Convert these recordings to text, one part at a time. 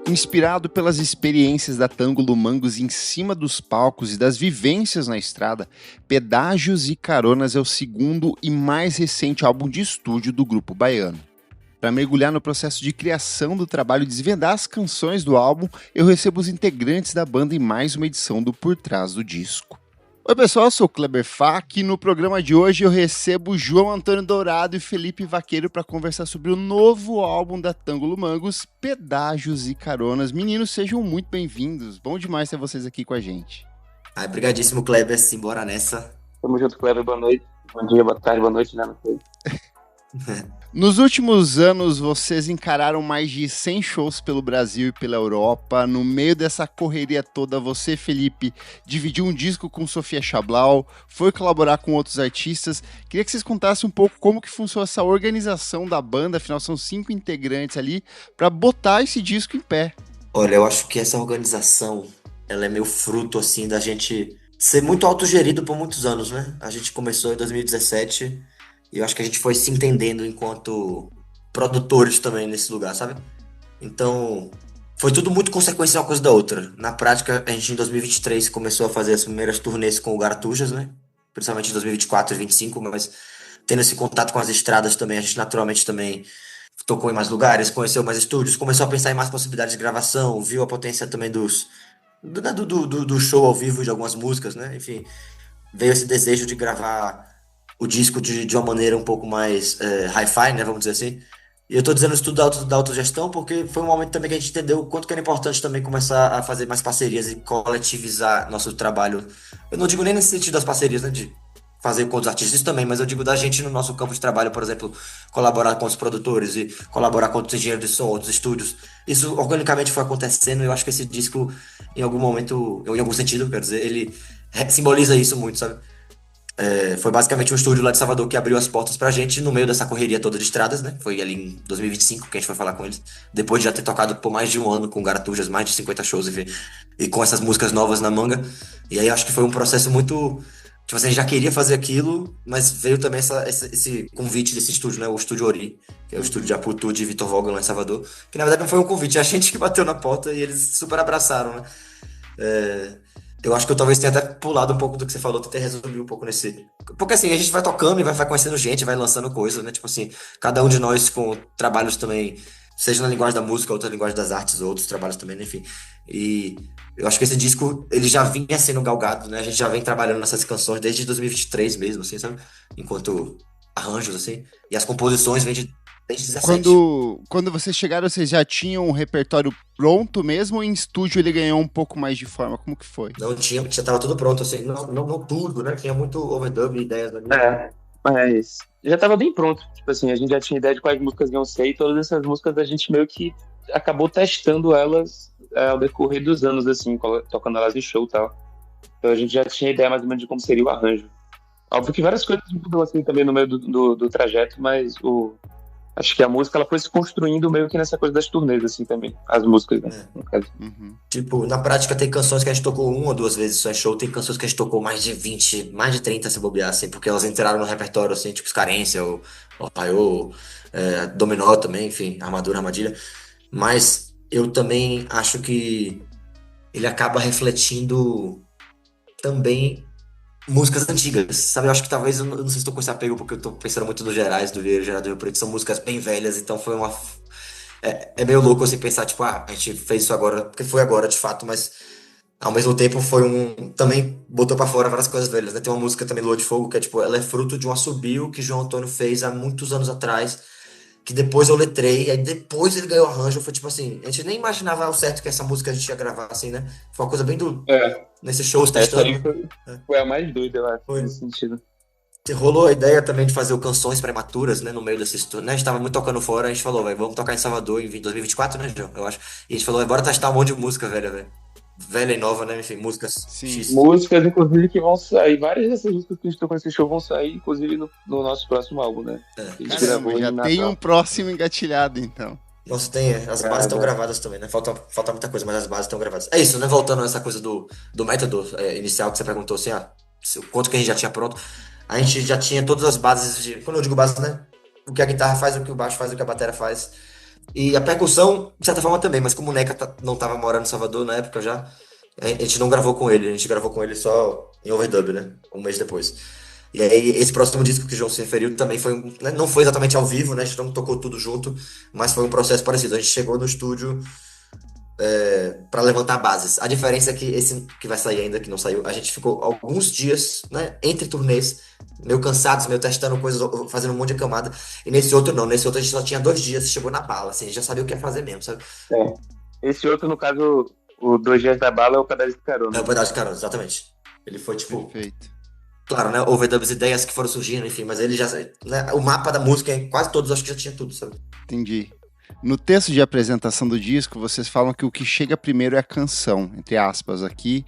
Inspirado pelas experiências da Tângulo Mangos em cima dos palcos e das vivências na estrada, Pedágios e Caronas é o segundo e mais recente álbum de estúdio do grupo baiano. Para mergulhar no processo de criação do trabalho e desvendar as canções do álbum, eu recebo os integrantes da banda em mais uma edição do Por Trás do Disco. Oi pessoal, eu sou o Kleber Fak e no programa de hoje eu recebo João Antônio Dourado e Felipe Vaqueiro para conversar sobre o novo álbum da Tângulo Mangos, Pedágios e Caronas. Meninos, sejam muito bem-vindos, bom demais ter vocês aqui com a gente. Obrigadíssimo, Kleber, simbora nessa. Tamo junto, Kleber, boa noite. Bom dia, boa tarde, boa noite, né? Não sei. Nos últimos anos, vocês encararam mais de 100 shows pelo Brasil e pela Europa. No meio dessa correria toda, você, Felipe, dividiu um disco com Sofia Chablau, foi colaborar com outros artistas. Queria que vocês contassem um pouco como que funcionou essa organização da banda, afinal são 5 integrantes ali, para botar esse disco em pé. Olha, eu acho que essa organização, ela é meio fruto, assim, da gente ser muito autogerido por muitos anos, né? A gente começou em 2017... E eu acho que a gente foi se entendendo enquanto produtores também nesse lugar, sabe? Então, foi tudo muito consequência uma coisa da outra. Na prática, a gente em 2023 começou a fazer as primeiras turnês com o Garatujas, né? Principalmente em 2024 e 2025, mas tendo esse contato com as estradas também, a gente naturalmente também tocou em mais lugares, conheceu mais estúdios, começou a pensar em mais possibilidades de gravação, viu a potência também do show ao vivo de algumas músicas, né? Enfim, veio esse desejo de gravar o disco de uma maneira um pouco mais hi-fi, né, vamos dizer assim. E eu tô dizendo isso tudo da autogestão porque foi um momento também que a gente entendeu o quanto que era importante também começar a fazer mais parcerias e coletivizar nosso trabalho. Eu não digo nem nesse sentido das parcerias, né, de fazer com outros artistas também, mas eu digo da gente no nosso campo de trabalho, por exemplo, colaborar com os produtores e colaborar com outros engenheiros de som, outros estúdios. Isso organicamente foi acontecendo e eu acho que esse disco, em algum momento, em algum sentido, quer dizer, ele simboliza isso muito, sabe? Foi basicamente um estúdio lá de Salvador que abriu as portas pra gente no meio dessa correria toda de estradas, né? Foi ali em 2025 que a gente foi falar com eles. Depois de já ter tocado por mais de um ano com Garatujas, mais de 50 shows, enfim, e com essas músicas novas na manga. E aí acho que foi um processo muito... Tipo assim, a gente já queria fazer aquilo, mas veio também esse convite desse estúdio, né? O Estúdio Ori, que é o estúdio de Aputu de Vitor Vogan lá em Salvador. Que na verdade não foi um convite, é a gente que bateu na porta e eles super abraçaram, né? Eu acho que eu talvez tenha até pulado um pouco do que você falou, tentei resumir um pouco nesse... Porque assim, a gente vai tocando e vai conhecendo gente, vai lançando coisas, né? Tipo assim, cada um de nós com trabalhos também, seja na linguagem da música, outra linguagem das artes, outros trabalhos também, né? Enfim. E eu acho que esse disco, ele já vinha sendo galgado, né? A gente já vem trabalhando nessas canções desde 2023 mesmo, assim, sabe? Enquanto arranjos, assim. E as composições vêm desde 2017. Quando vocês chegaram, vocês já tinham um repertório pronto mesmo ou em estúdio ele ganhou um pouco mais de forma? Como que foi? Não tinha, já tava tudo pronto, assim. Não tudo, né? Tinha muito overdub e ideias ali. Mas já tava bem pronto. Tipo assim, a gente já tinha ideia de quais músicas iam ser e todas essas músicas a gente meio que acabou testando elas ao decorrer dos anos, assim, tocando elas em show e tal. Então a gente já tinha ideia mais ou menos de como seria o arranjo. Óbvio que várias coisas mudam assim também no meio do trajeto, mas acho que a música ela foi se construindo meio que nessa coisa das turnês, assim, também. As músicas, né? No caso. Uhum. Tipo, na prática tem canções que a gente tocou 1 ou 2 vezes só em show, tem canções que a gente tocou mais de 20, mais de 30 se bobear, assim, porque elas entraram no repertório, assim, tipo Carência, ou Paiô, Dominó também, enfim, Armadura, Armadilha. Mas eu também acho que ele acaba refletindo também músicas antigas, sabe? Eu acho que talvez, eu não sei se estou com esse apego, porque eu tô pensando muito nos Gerais, do Gerado do Rio Preto, são músicas bem velhas, então foi uma... É meio louco assim pensar, tipo, a gente fez isso agora, porque foi agora de fato, mas ao mesmo tempo foi também botou pra fora várias coisas velhas, né? Tem uma música também, Lua de Fogo, que é tipo, ela é fruto de um assobio que João Antônio fez há muitos anos atrás, que depois eu letrei, aí depois ele ganhou o arranjo, foi tipo assim, a gente nem imaginava ao certo que essa música a gente ia gravar, assim, né? Foi uma coisa bem nesses shows Essa aí testando. foi a mais doida, eu acho, Foi. nesse sentido. Rolou a ideia também de fazer o Canções Prematuras, né, no meio desses tour, né, a gente tava muito tocando fora, a gente falou, velho, vamos tocar em Salvador em 2024, né, João, eu acho, e a gente falou, bora testar um monte de música velha e nova, né, enfim, músicas X. Músicas, inclusive, que vão sair, várias dessas músicas que a gente tocou nesse show vão sair, inclusive, no nosso próximo álbum, né. Caramba, já tem um próximo engatilhado, então. Nossa, tem, as bases estão gravadas também, né, falta muita coisa, mas as bases estão gravadas. É isso, né, voltando a essa coisa do método inicial que você perguntou, assim, quanto que a gente já tinha pronto. A gente já tinha todas as bases quando eu digo bases, né? O que a guitarra faz, o que o baixo faz, o que a bateria faz. E a percussão, de certa forma, também, mas como o Neca não tava morando em Salvador na época já, a gente não gravou com ele, a gente gravou com ele só em overdub, né? Um mês depois. E aí, esse próximo disco que o João se referiu também foi, né, não foi exatamente ao vivo, né? A gente não tocou tudo junto, mas foi um processo parecido. A gente chegou no estúdio para levantar bases. A diferença é que esse que vai sair ainda, que não saiu, a gente ficou alguns dias, né, entre turnês, meio cansados, meio testando coisas, fazendo um monte de camada. E nesse outro não, nesse outro a gente só tinha 2 dias, chegou na bala, assim, a gente já sabia o que ia fazer mesmo, sabe? É. Esse outro, no caso, o Dois Dias da Bala é o Pedaço de É Carona. o pedaço de carona, exatamente. Ele foi tipo, Perfeito. claro, né? Overdubs, ideias que foram surgindo, enfim, mas ele já, né, o mapa da música, quase todos acho que já tinha tudo, sabe? Entendi. No texto de apresentação do disco, vocês falam que o que chega primeiro é a canção, entre aspas, aqui.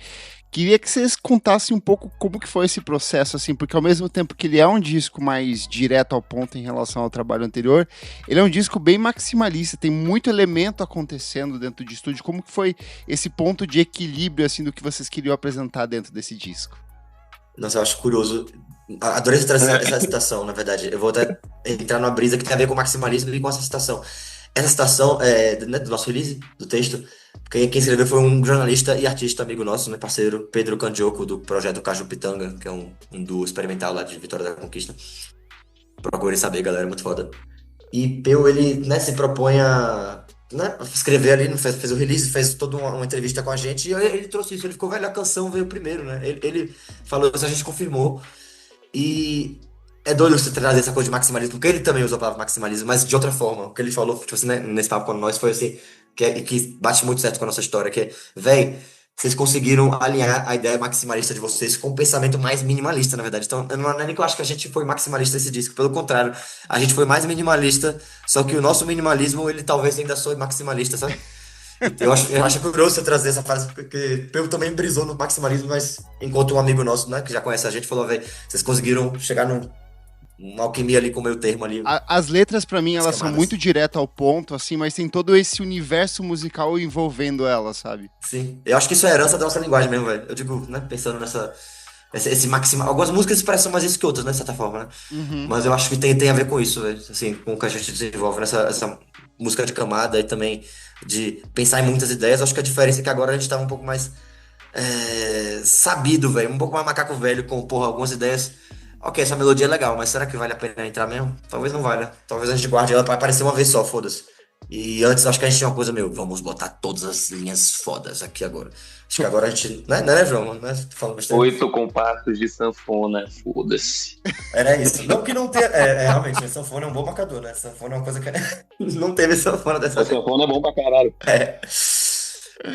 Queria que vocês contassem um pouco como que foi esse processo, assim, porque ao mesmo tempo que ele é um disco mais direto ao ponto em relação ao trabalho anterior, ele é um disco bem maximalista, tem muito elemento acontecendo dentro de estúdio. Como que foi esse ponto de equilíbrio, assim, do que vocês queriam apresentar dentro desse disco? Nossa, eu acho curioso. Adorei essa citação, na verdade. Eu vou até entrar numa brisa que tem a ver com maximalismo e com essa citação. Essa citação né, do nosso release, do texto, quem escreveu foi um jornalista e artista amigo nosso, né, parceiro, Pedro Candioco, do projeto Caju Pitanga, que é um duo experimental lá de Vitória da Conquista. Procurem saber, galera, é muito foda. E Peu, ele, né, se propõe a, né, escrever ali, fez o release, fez toda uma entrevista com a gente, e ele trouxe isso, ele ficou, velho, a canção veio primeiro, né? Ele falou isso, a gente confirmou. E é doido você trazer essa coisa de maximalismo, porque ele também usou a palavra maximalismo, mas de outra forma. O que ele falou, tipo assim, né, nesse papo com nós foi assim, que bate muito certo com a nossa história, que é, véi, vocês conseguiram alinhar a ideia maximalista de vocês com o pensamento mais minimalista, na verdade. Então, não é nem que eu acho que a gente foi maximalista nesse disco, pelo contrário, a gente foi mais minimalista, só que o nosso minimalismo, ele talvez ainda sou maximalista, sabe? Eu acho curioso você trazer essa frase, porque eu também brisou no maximalismo, mas enquanto um amigo nosso, né, que já conhece a gente, falou, velho, vocês conseguiram chegar numa alquimia ali com o meio termo ali, As letras, pra mim, as elas são camadas. muito direto ao ponto, assim, mas tem todo esse universo musical envolvendo elas, sabe? Sim, eu acho que isso é herança da nossa linguagem mesmo, velho. Eu digo, né, pensando esse maximal. Algumas músicas expressam mais isso que outras, né, de certa forma, né? Uhum. Mas eu acho que tem a ver com isso, velho. Assim, com o que a gente desenvolve nessa essa música de camada e também de pensar em muitas ideias. Eu acho que a diferença é que agora a gente tá um pouco mais sabido, velho. Um pouco mais macaco velho com, porra, algumas ideias. Ok, essa melodia é legal, mas será que vale a pena entrar mesmo? Talvez não valha. Talvez a gente guarde ela pra aparecer uma vez só, foda-se. E antes acho que a gente tinha uma coisa meio, vamos botar todas as linhas fodas aqui agora. Acho que agora a gente. Né, João? Né? Tô falando besteira. 8 compassos de sanfona, foda-se. Era isso. Não que não tenha. Realmente, né, sanfona é um bom marcador, né? Sanfona é uma coisa que não teve sanfona dessa A vez. sanfona é bom pra caralho. É.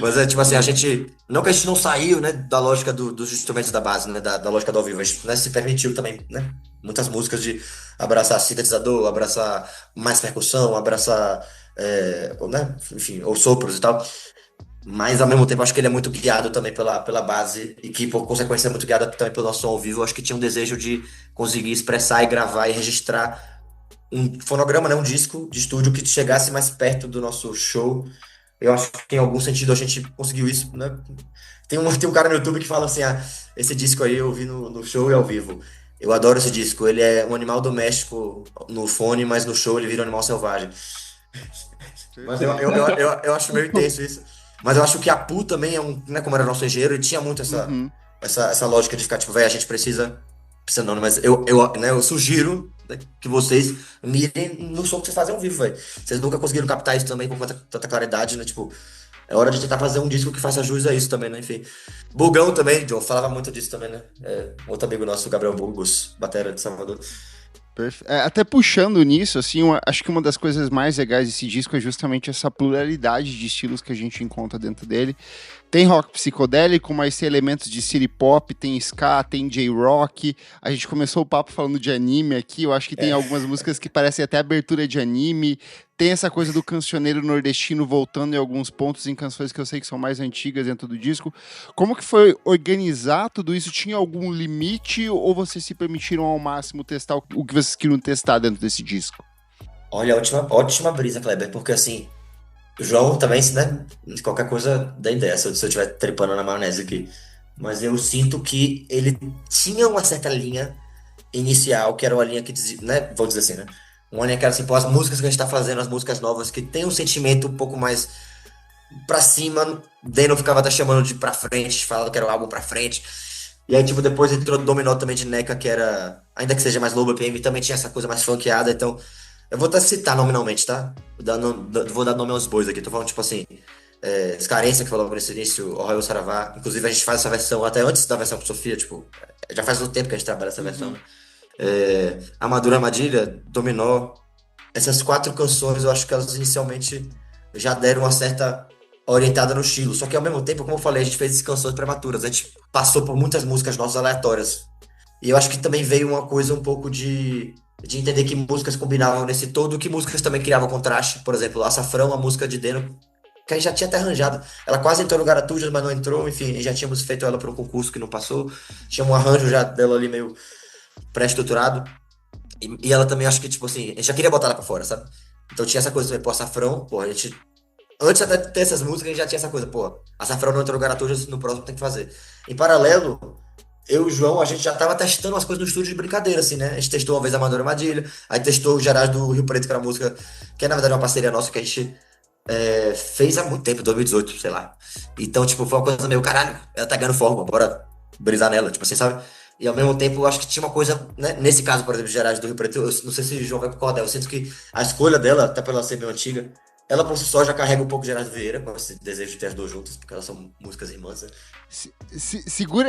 Mas é tipo assim, a gente. Não que a gente não saiu, né, da lógica dos instrumentos da base, né? Da lógica do ao vivo. A gente, né, se permitiu também, né? Muitas músicas de abraçar sintetizador, abraçar mais percussão, abraçar. Né? Enfim, ou sopros e tal. Mas ao mesmo tempo acho que ele é muito guiado também pela base e que por consequência é muito guiado também pelo nosso som ao vivo. Eu acho que tinha um desejo de conseguir expressar e gravar e registrar um fonograma, né, um disco de estúdio que chegasse mais perto do nosso show. Eu acho que em algum sentido a gente conseguiu isso, né? Tem um cara no YouTube que fala assim, esse disco aí eu vi no show e ao vivo. Eu adoro esse disco, ele é um animal doméstico no fone, mas no show ele vira um animal selvagem. Mas eu acho meio intenso isso. Mas eu acho que a Pu também né, como era nosso engenheiro, ele tinha muito Uhum. essa lógica de ficar, tipo, velho, a gente precisa não, mas eu sugiro, né, que vocês mirem no som que vocês fazem ao vivo, velho. Vocês nunca conseguiram captar isso também com tanta claridade, né, tipo, é hora de tentar fazer um disco que faça jus a isso também, né, enfim. Bugão também, John, falava muito disso também, né, outro amigo nosso, o Gabriel Burgos, batera de Salvador. Até puxando nisso, assim, acho que uma das coisas mais legais desse disco é justamente essa pluralidade de estilos que a gente encontra dentro dele. Tem rock psicodélico, mas tem elementos de city pop, tem ska, tem J-rock. A gente começou o papo falando de anime aqui, eu acho que tem algumas músicas que parecem até abertura de anime. Tem essa coisa do cancioneiro nordestino voltando em alguns pontos em canções que eu sei que são mais antigas dentro do disco. Como que foi organizar tudo isso? Tinha algum limite ou vocês se permitiram ao máximo testar o que vocês queriam testar dentro desse disco? Olha, ótima brisa, Kleber, porque assim, o João também, né, qualquer coisa dá ideia, se eu estiver trepando na maionese aqui. Mas eu sinto que ele tinha uma certa linha inicial, que era uma linha que dizia, né, vou dizer assim, né? Um ano em que era assim, pô, as músicas que a gente tá fazendo, as músicas novas, que tem um sentimento um pouco mais pra cima, Deno ficava até chamando de pra frente, falando que era o álbum pra frente. E aí, tipo, depois entrou Dominó também de Neca, que era, ainda que seja mais low BPM, também tinha essa coisa mais funkeada, então, eu vou até citar nominalmente, tá? Vou dar nome aos bois aqui, tô falando, tipo assim, Escarência, que falou nesse início, o Royal Saravá, inclusive a gente faz essa versão até antes da versão com Sofia, tipo, já faz um tempo que a gente trabalha essa versão, né? Amadura Armadilha, Dominó, essas 4 canções, eu acho que elas inicialmente já deram uma certa orientada no estilo. Só que ao mesmo tempo, como eu falei, a gente fez canções prematuras. A gente passou por muitas músicas nossas aleatórias. E eu acho que também veio uma coisa um pouco de entender que músicas combinavam nesse todo, que músicas também criavam contraste. Por exemplo, Açafrão, a música de Deno, que a gente já tinha até arranjado. Ela quase entrou no Garatujas, mas não entrou. Enfim, já tínhamos feito ela para um concurso que não passou. Tinha um arranjo já dela ali meio pré-estruturado. E ela também, acho que, tipo assim, a gente já queria botar ela pra fora, sabe? Então tinha essa coisa também, pô, Açafrão, pô, a gente. Antes até de ter essas músicas, a gente já tinha essa coisa, pô, Açafrão não entrou no Garatujas, no próximo tem que fazer. Em paralelo, eu e o João, a gente já tava testando umas coisas no estúdio de brincadeira, assim, né? A gente testou uma vez a Amadora Armadilha, aí testou o Gerard do Rio Preto, que era uma música, que é na verdade uma parceria nossa que a gente fez há muito tempo, 2018, sei lá. Então, tipo, foi uma coisa meio, caralho, ela tá ganhando forma, bora brisar nela, tipo assim, sabe? E ao mesmo tempo, eu acho que tinha uma coisa, né? Nesse caso, por exemplo, Gerard do Rio Preto, eu não sei se o João vai concordar, eu sinto que a escolha dela, até pela ser meio antiga, ela por si só já carrega um pouco de Gerardo Vieira, com esse desejo de ter as duas juntas, porque elas são músicas irmãs, né?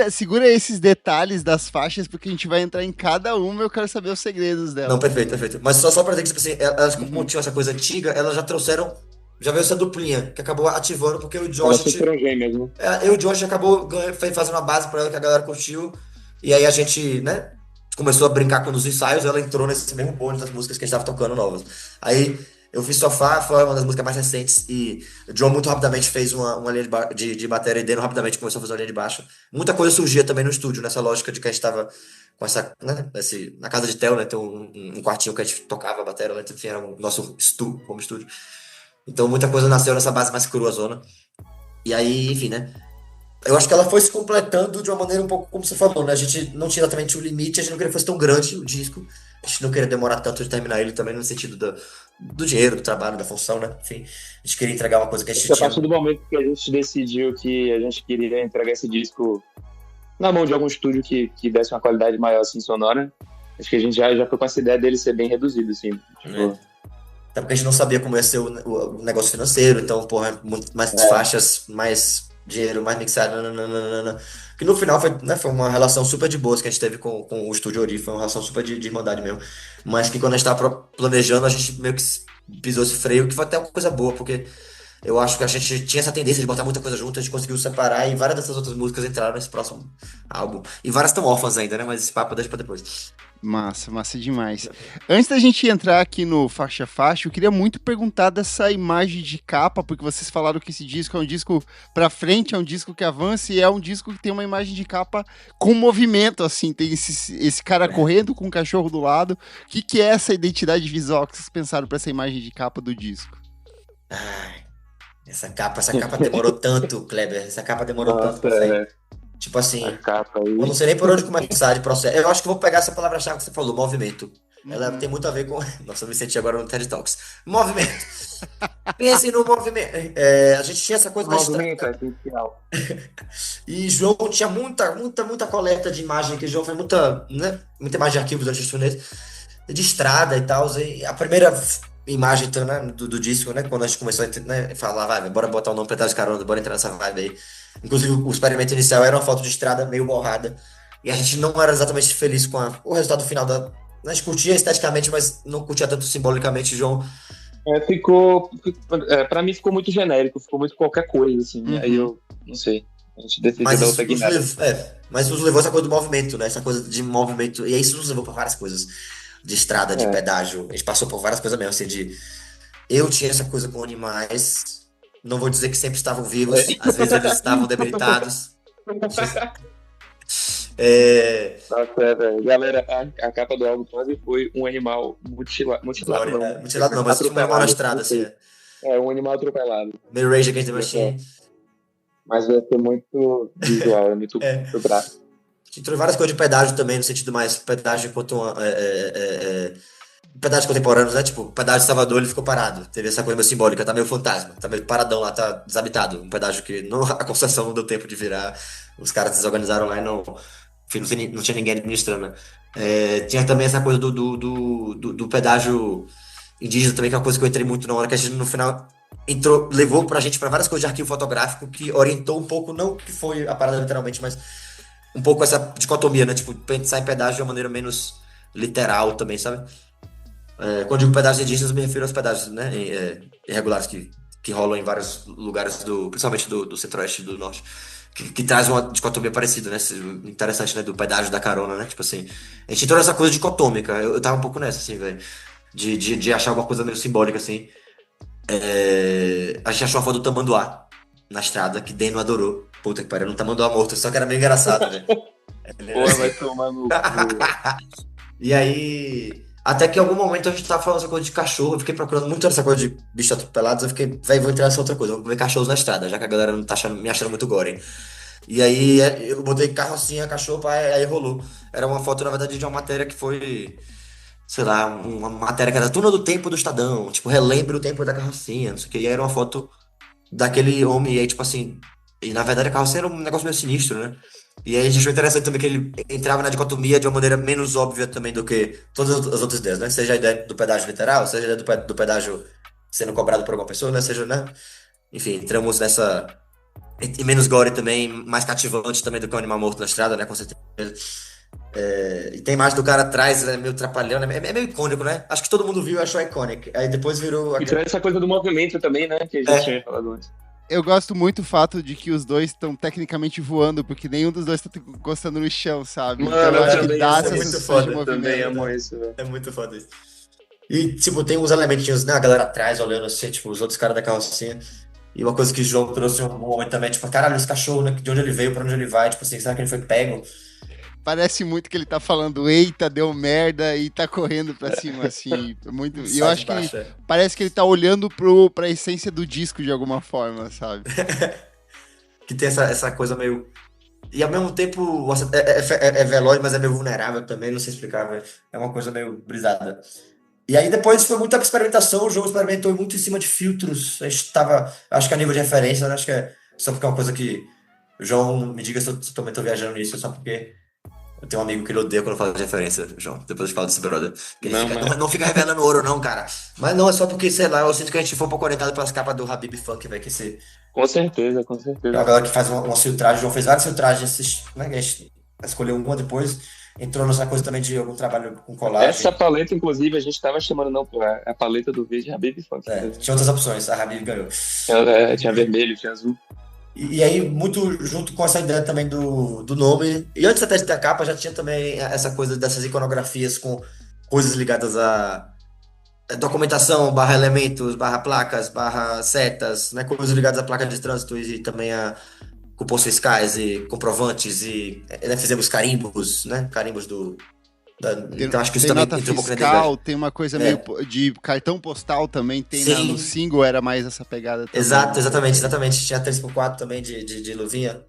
Segura esses detalhes das faixas, porque a gente vai entrar em cada uma e eu quero saber os segredos Não, dela. perfeito, perfeito. Mas só pra dizer que, tipo assim, elas como Uhum. tinham essa coisa antiga, elas já trouxeram, já veio essa duplinha, que acabou ativando, porque o Josh, Elas foram gêmeas, né? eu e o Josh acabou fazendo uma base pra ela que a galera curtiu, e aí a gente, né, começou a brincar com os ensaios, ela entrou nesse mesmo bonde das músicas que a gente tava tocando novas. Aí eu fiz Sofá, foi uma das músicas mais recentes, e o John muito rapidamente fez uma linha de bateria, e Deno rapidamente começou a fazer uma linha de baixo. Muita coisa surgia também no estúdio, nessa lógica de que a gente tava com essa, né, na casa de Theo, né, tem um quartinho que a gente tocava a bateria, né, enfim, era o nosso home estúdio. Então muita coisa nasceu nessa base mais crua, zona. E aí, enfim, né? Eu acho que ela foi se completando de uma maneira um pouco como você falou, né? A gente não tinha exatamente o limite, a gente não queria que fosse tão grande o disco, a gente não queria demorar tanto de terminar ele também no sentido do dinheiro, do trabalho, da função, né? Enfim, a gente queria entregar uma coisa que a Acho gente que a tinha. partir do momento que a gente decidiu que a gente queria entregar esse disco na mão de algum estúdio que desse uma qualidade maior, assim, sonora, acho que a gente já foi com essa ideia dele ser bem reduzido, assim. Né? Tipo, Até porque a gente não sabia como ia ser o negócio financeiro, então, porra, muito mais faixas, mais dinheiro, mais mixado, nananana. Que no final foi, né, foi uma relação super de boas que a gente teve com o Estúdio Ori, foi uma relação super de irmandade mesmo. Mas que quando a gente tava planejando, a gente meio que pisou esse freio, que foi até uma coisa boa, porque eu acho que a gente tinha essa tendência de botar muita coisa junto, a gente conseguiu separar e várias dessas outras músicas entraram nesse próximo álbum. E várias estão órfãs ainda, né? Mas esse papo deixa pra depois. Massa, massa demais. Antes da gente entrar aqui no Faixa a Faixa, eu queria muito perguntar dessa imagem de capa, porque vocês falaram que esse disco é um disco pra frente, é um disco que avança e é um disco que tem uma imagem de capa com movimento, assim, tem esse cara correndo com um cachorro do lado. O que é essa identidade visual que vocês pensaram pra essa imagem de capa do disco? Ai, essa capa demorou tanto, Kleber. Essa capa demorou tanto nossa, pra sair. Tipo a assim, capa eu não aí. sei nem por onde começar de processo. Eu acho que eu vou pegar essa palavra-chave que você falou, movimento. Ela tem Uhum. muito a ver com. Nossa, eu me senti agora no TED Talks. Movimento. Pense no movimento. A gente tinha essa O coisa mais. movimento é essencial. E João tinha muita coleta de imagem, que João fez muita, né, muita imagem de arquivos durante os turnês, de estrada e tal. E a primeira imagem então, né, do disco, né, quando a gente começou a né, falar, vai, bora botar o nome Pedaço de Carona, bora entrar nessa vibe aí. Inclusive, o experimento inicial era uma foto de estrada meio borrada. E a gente não era exatamente feliz com o resultado final da. A gente curtia esteticamente, mas não curtia tanto simbolicamente, João. Pra mim ficou muito genérico, ficou muito qualquer coisa, assim. Aí Uhum. eu, não sei, a gente decidiu Mas dar isso outra nos guinada. levou, mas nos levou essa coisa do movimento, né? Essa coisa de movimento. E aí isso nos levou para várias coisas. De estrada, de É, pedágio. A gente passou por várias coisas mesmo, assim, de. Eu tinha essa coisa com animais. Não vou dizer que sempre estavam vivos, às vezes eles estavam debilitados. É, nossa, velho. Galera, a capa do álbum quase foi um animal mutilado, Glória, não, né? mutilado não, mas tipo um animal na Atropelado, estrada, não assim. sei. É, um animal atropelado. Meio Rage Against the É, Machine. mas vai ser muito visual, é muito, É. muito gráfico. Entrou várias coisas de pedágio também, no sentido mais pedágio enquanto uma, pedágios contemporâneos, né? Tipo, o pedágio de Salvador, ele ficou parado. Teve essa coisa meio simbólica, tá meio fantasma. Tá meio paradão lá, tá desabitado. Um pedágio que a concessão não deu tempo de virar. Os caras desorganizaram lá e não... Enfim, não tinha ninguém administrando, né? Tinha também essa coisa do pedágio indígena também, que é uma coisa que eu entrei muito na hora, que a gente no final levou pra gente pra várias coisas de arquivo fotográfico, que orientou um pouco, não que foi a parada literalmente, mas um pouco essa dicotomia, né? Tipo, pensar em pedágio de uma maneira menos literal também, sabe? Quando eu digo pedágios indígenas, eu me refiro aos pedágios, né, irregulares que rolam em vários lugares, principalmente do centro-oeste e do norte, que traz uma dicotomia parecida, né? Interessante, né? Do pedágio da carona, né? Tipo assim, a gente entrou nessa coisa dicotômica. Eu tava um pouco nessa, assim, velho. De achar alguma coisa meio simbólica, assim. A gente achou a foto do tamanduá na estrada, que Deno adorou. Puta que pariu, um tamanduá morto, só que era meio engraçado, velho. Porra, vai tomar no cu. E aí, até que em algum momento a gente tava falando essa coisa de cachorro, eu fiquei procurando muito essa coisa de bichos atropelados, eu fiquei, velho, vou entrar nessa outra coisa, vou ver cachorros na estrada, já que a galera não tá me achando muito gore. E aí eu botei carrocinha, cachorro, aí rolou. Era uma foto, na verdade, de uma matéria que foi, sei lá, uma matéria que era Túnel do Tempo do Estadão, tipo, relembra o tempo da carrocinha, não sei o que, e aí era uma foto daquele homem, e aí, tipo assim, e na verdade a carrocinha era um negócio meio sinistro, né? E aí a gente achou interessante também que ele entrava na dicotomia de uma maneira menos óbvia também do que todas as outras ideias, né? Seja a ideia do pedágio literal, seja a ideia do pedágio sendo cobrado por alguma pessoa, né? Seja, né? Enfim, entramos nessa. E menos gore também, mais cativante também do que um animal morto na estrada, né? Com certeza. E tem mais do cara atrás, né? Meio trapalhão, né? É meio icônico, né? Acho que todo mundo viu e achou icônico. Aí depois virou. E traz essa coisa do movimento também, né? Que a gente tinha falado antes. Eu gosto muito do fato de que os dois estão tecnicamente voando, porque nenhum dos dois tá encostando no chão, sabe? Mano, então eu acho também que dá isso essa é muito sensação de foda, movimento. também amo isso, velho. É muito foda isso. E, tipo, tem uns elementinhos, né? A galera atrás olhando assim, tipo, os outros caras da carrocinha. E uma coisa que o João trouxe em um momento também, tipo, caralho, esse cachorro, né? De onde ele veio, pra onde ele vai, tipo assim, será que ele foi pego? Parece muito que ele tá falando, eita, deu merda, e tá correndo pra cima, assim. Muito... E eu Sai acho de que baixo, parece que ele tá olhando pra essência do disco de alguma forma, sabe? Que tem essa coisa meio. E ao mesmo tempo é veloz, mas é meio vulnerável também, não sei explicar, velho. É uma coisa meio brisada. E aí depois foi muita experimentação, o jogo experimentou muito em cima de filtros. A gente tava, acho que a nível de referência, né? Acho que é só porque é uma coisa que o João me diga se eu também tô viajando nisso, só porque eu tenho um amigo que ele odeia quando eu falo de referência, João. Depois eu falo desse brother. Que ele Não, fica, mas- não fica revelando ouro, não, cara. Mas não, é só porque, sei lá, eu sinto que a gente foi um pouco orientado pelas capas do Habib Funk, velho. Que esse, Com certeza, com é uma certeza. galera que faz uma filtragem. O João fez várias filtragens, né? A gente escolheu uma depois. Entrou nessa coisa também de algum trabalho com colagem. Essa paleta, inclusive, a gente tava chamando, não, pô, a paleta do verde Habib Funk. Tinha outras opções, a Habib ganhou. Tinha vermelho, tinha azul. E aí, muito junto com essa ideia também do nome. E antes até de ter a capa, já tinha também essa coisa dessas iconografias com coisas ligadas a documentação, barra elementos, barra placas, barra setas, né? Coisas ligadas a placas de trânsito e também a cupons fiscais e comprovantes e fizemos carimbos, né? Carimbos então acho que isso Tem também nota entrou um pouco na fiscal, identidade. tem uma coisa meio de cartão postal também, tem Sim. no single era mais essa pegada também. Exato, exatamente. Tinha 3x4 também de luvinha.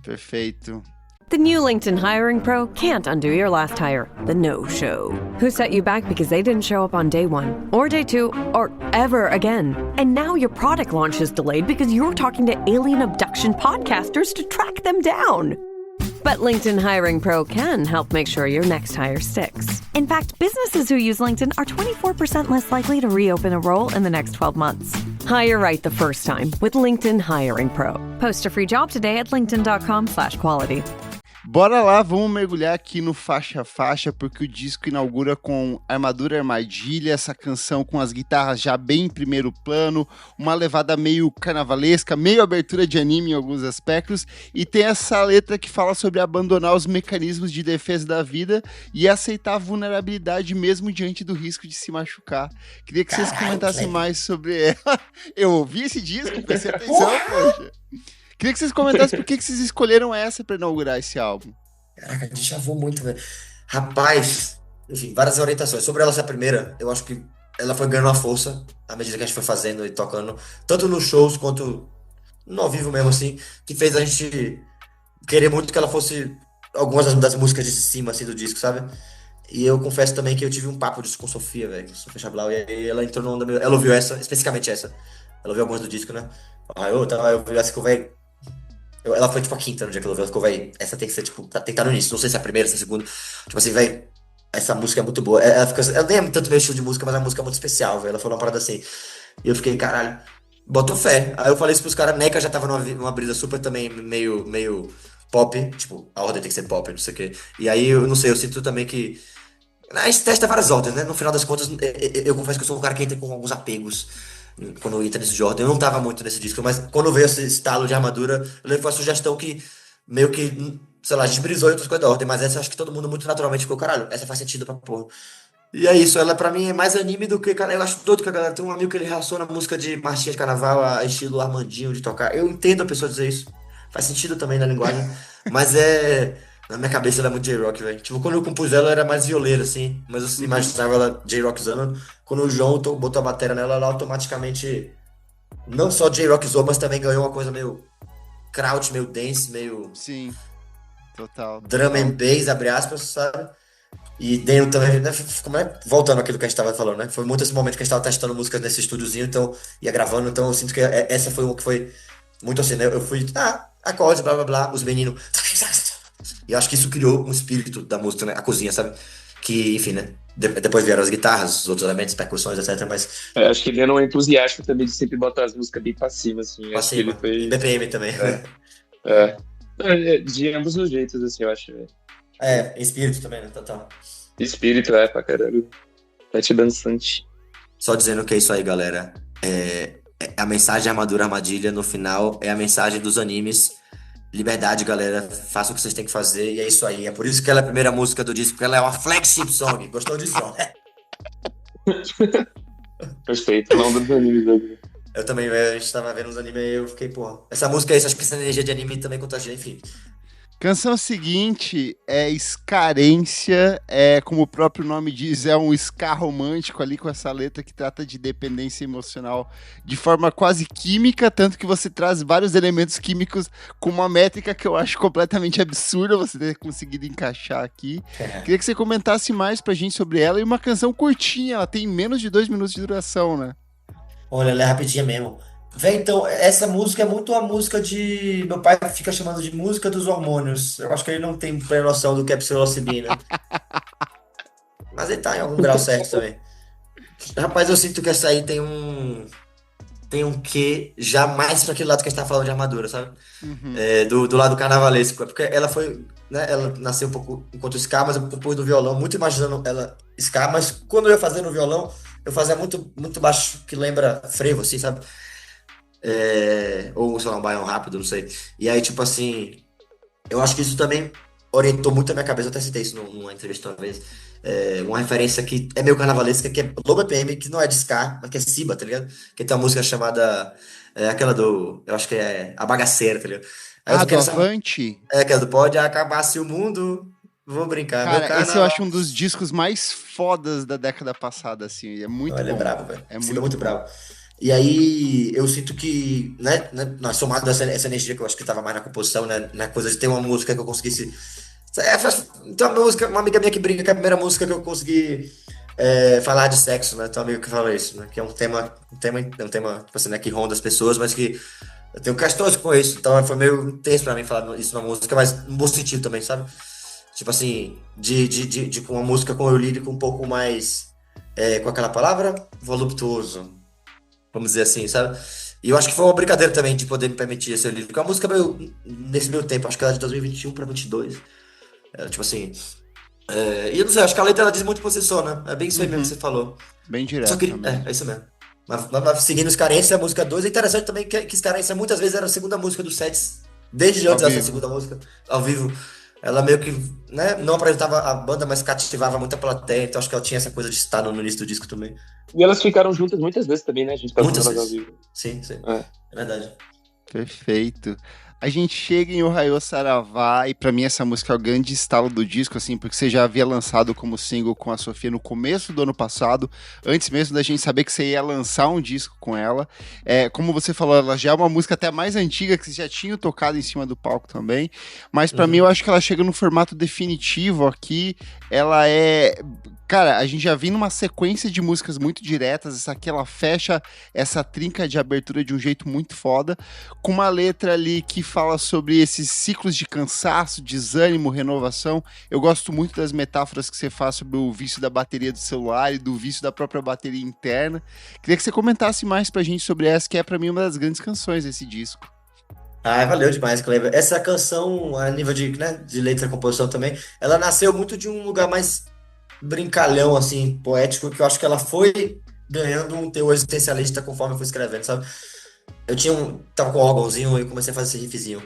Perfeito. The new LinkedIn Hiring Pro can't undo your last hire, the no-show. Who set you back because they didn't show up on day one, or day two, or ever again. And now your product launch is delayed because you're talking to alien abduction podcasters to track them down. But LinkedIn Hiring Pro can help make sure your next hire sticks. In fact, businesses who use LinkedIn are 24% less likely to reopen a role in the next 12 months. Hire right the first time with LinkedIn Hiring Pro. Post a free job today at linkedin.com/quality. Bora lá, vamos mergulhar aqui no Faixa a Faixa, porque o disco inaugura com Armadura Armadilha, essa canção com as guitarras já bem em primeiro plano, uma levada meio carnavalesca, meio abertura de anime em alguns aspectos, e tem essa letra que fala sobre abandonar os mecanismos de defesa da vida e aceitar a vulnerabilidade mesmo diante do risco de se machucar. Queria que vocês comentassem mais sobre ela. Eu ouvi esse disco, prestei atenção, poxa. Queria que vocês comentassem por que vocês escolheram essa pra inaugurar esse álbum. Caraca, a gente chavou muito, velho. Rapaz, enfim, várias orientações. Sobre ela ser a primeira, eu acho que ela foi ganhando uma força à medida que a gente foi fazendo e tocando, tanto nos shows quanto no ao vivo mesmo, assim, que fez a gente querer muito que ela fosse algumas das músicas de cima, assim, do disco, sabe? E eu confesso também que eu tive um papo disso com Sofia, velho, com Sofia Chablau, e aí ela entrou no onda meu. Ela ouviu essa, especificamente essa. Ela ouviu algumas do disco, né? Aí eu ouvi essa que eu, velho. Ela foi tipo a quinta no dia que ela ouviu, ela ficou, velho, essa tem que ser, tipo, tem que estar no início. Não sei se é a primeira, se é a segunda. Tipo assim, velho, essa música é muito boa. Ela nem é tanto meu estilo de música, mas a música é muito especial, velho. Ela falou uma parada assim. E eu fiquei, caralho, botou fé. Aí eu falei isso pros caras, Neca já tava numa brisa super também, meio pop, tipo, a ordem tem que ser pop, não sei o quê. E aí, eu não sei, eu sinto também que. A gente testa várias ordens, né? No final das contas, eu confesso que eu sou um cara que entra com alguns apegos quando entra nesse de ordem. Eu não tava muito nesse disco, mas quando veio esse estalo de armadura, eu lembro que foi uma sugestão que meio que, sei lá, a gente brisou em outras coisas da ordem, mas essa acho que todo mundo muito naturalmente ficou, caralho, essa faz sentido pra porra. E é isso, ela pra mim é mais anime do que, cara, eu acho doido que a galera tem um amigo que ele relaciona a música de marchinha de carnaval a estilo Armandinho de tocar. Eu entendo a pessoa dizer isso, faz sentido também na linguagem, mas na minha cabeça ela é muito J-Rock, velho. Tipo, quando eu compus ela, era mais violeira, assim, mas eu imaginava ela J-Rock usando. Quando o João botou a bateria nela, ela automaticamente, não só J-Rock usou, mas também ganhou uma coisa meio kraut, meio dance, meio Sim, total. drum and bass, abre aspas, sabe? E dentro também, né, voltando àquilo que a gente tava falando, né? Foi muito esse momento que a gente tava testando músicas nesse estúdiozinho, então, ia gravando, então eu sinto que essa foi uma que foi muito assim, né? Eu fui, acordes, blá blá blá, os meninos. E eu acho que isso criou um espírito da música, né? A cozinha, sabe? Que, enfim, né? Depois vieram as guitarras, os outros elementos, percussões, etc. Mas Acho que ele era um entusiasta também de sempre botar as músicas bem pra cima, assim. pra Acho que ele cima. foi. E BPM também. É. De ambos os jeitos, assim, eu acho. Espírito também, né? Total. Espírito, pra caralho. Pet dançante. Só dizendo que é isso aí, galera. A mensagem Armadura Armadilha no final é a mensagem dos animes. Liberdade, galera. Façam o que vocês têm que fazer. E é isso aí. É por isso que ela é a primeira música do disco, porque ela é uma flagship song. Gostou disso? Perfeito, não dos animes aqui. Eu também, a gente tava vendo os animes e eu fiquei, porra. Essa música é isso, acho que essa energia de anime também contagia, enfim. Canção seguinte é Escarência, como o próprio nome diz, é um ska romântico ali com essa letra que trata de dependência emocional de forma quase química, tanto que você traz vários elementos químicos com uma métrica que eu acho completamente absurda você ter conseguido encaixar aqui. Queria que você comentasse mais pra gente sobre ela, e uma canção curtinha, ela tem menos de 2 minutos de duração, né? Olha, ela é rapidinha mesmo. Véi, então, essa música é muito a música de. Meu pai fica chamando de música dos hormônios. Eu acho que ele não tem plena noção do que é psilocibina. Mas ele tá em algum grau certo também. Rapaz, eu sinto que essa aí tem um. Tem um quê já mais pra aquele lado que a gente tá falando de armadura, sabe? Do lado carnavalesco. Porque ela foi. Né, ela nasceu um pouco enquanto ska, mas eu compus no violão, muito imaginando ela ska, mas quando eu ia fazer no violão, eu fazia muito, muito baixo, que lembra frevo, assim, sabe? Ou, sei lá, um baião rápido, não sei. E aí, tipo assim, eu acho que isso também orientou muito a minha cabeça. Eu até citei isso numa entrevista uma vez. Uma referência que é meio carnavalesca, que é Low BPM, que não é de ska, mas que é Siba, tá ligado? Que tem uma música chamada. Aquela do. Eu acho que é A Bagaceira, tá ligado? Aí eu Do fiquei nessa. Avante? Aquela do Pode Acabar Se o Mundo. Vou brincar, meu Cara, esse eu carnaval. acho um dos discos mais fodas da década passada, assim, é muito Ele é bom. brabo, velho. É Siba é muito muito bom. brabo. E aí, eu sinto que, né, somado essa energia que eu acho que tava mais na composição, né, na coisa de ter uma música que eu conseguisse. Tem uma música, uma amiga minha que brinca que é a primeira música que eu consegui falar de sexo, né? Tem uma amiga que fala isso, né? Que é um tema, tipo assim, né, que ronda as pessoas, mas que eu tenho questões com isso. Então foi meio intenso pra mim falar isso na música, mas no bom sentido também, sabe? Tipo assim, de com uma música com eu lírico um pouco mais, com aquela palavra, voluptuoso. Vamos dizer assim, sabe? E eu acho que foi uma brincadeira também de poder me permitir esse livro. Porque a música meio, nesse meu tempo, acho que ela é de 2021 pra 22. Tipo assim. E eu não sei, acho que a letra ela diz muito por si só, né? É bem isso aí mesmo que você falou. Bem Só direto que, também. é isso mesmo. Mas seguindo os Carência, a música 2, é interessante também que Carência muitas vezes era a segunda música dos sets. Desde Ao antes dessa vivo. segunda música, ao vivo. Ela meio que, né, não apresentava a banda, mas cativava muita plateia. Então acho que ela tinha essa coisa de estar no início do disco também. E elas ficaram juntas muitas vezes também, né? A gente tá Muitas falando ao vezes. vivo. Sim. É. É verdade. Perfeito. A gente chega em Ohayou Saravá e pra mim essa música é o grande estalo do disco, assim, porque você já havia lançado como single com a Sofia no começo do ano passado, antes mesmo da gente saber que você ia lançar um disco com ela. Como você falou, ela já é uma música até mais antiga, que você já tinha tocado em cima do palco também, mas pra mim eu acho que ela chega no formato definitivo aqui, ela é... Cara, a gente já vem numa sequência de músicas muito diretas, essa aqui ela fecha essa trinca de abertura de um jeito muito foda, com uma letra ali que fala sobre esses ciclos de cansaço, desânimo, renovação. Eu gosto muito das metáforas que você faz sobre o vício da bateria do celular e do vício da própria bateria interna. Queria que você comentasse mais pra gente sobre essa, que é pra mim uma das grandes canções desse disco. Ah, valeu demais, Cleber. Essa canção, a nível de, né, de letra e composição também, ela nasceu muito de um lugar mais brincalhão, assim, poético, que eu acho que ela foi ganhando um teor existencialista conforme eu fui escrevendo, sabe? Tava com um órgãozinho e comecei a fazer esse riffzinho,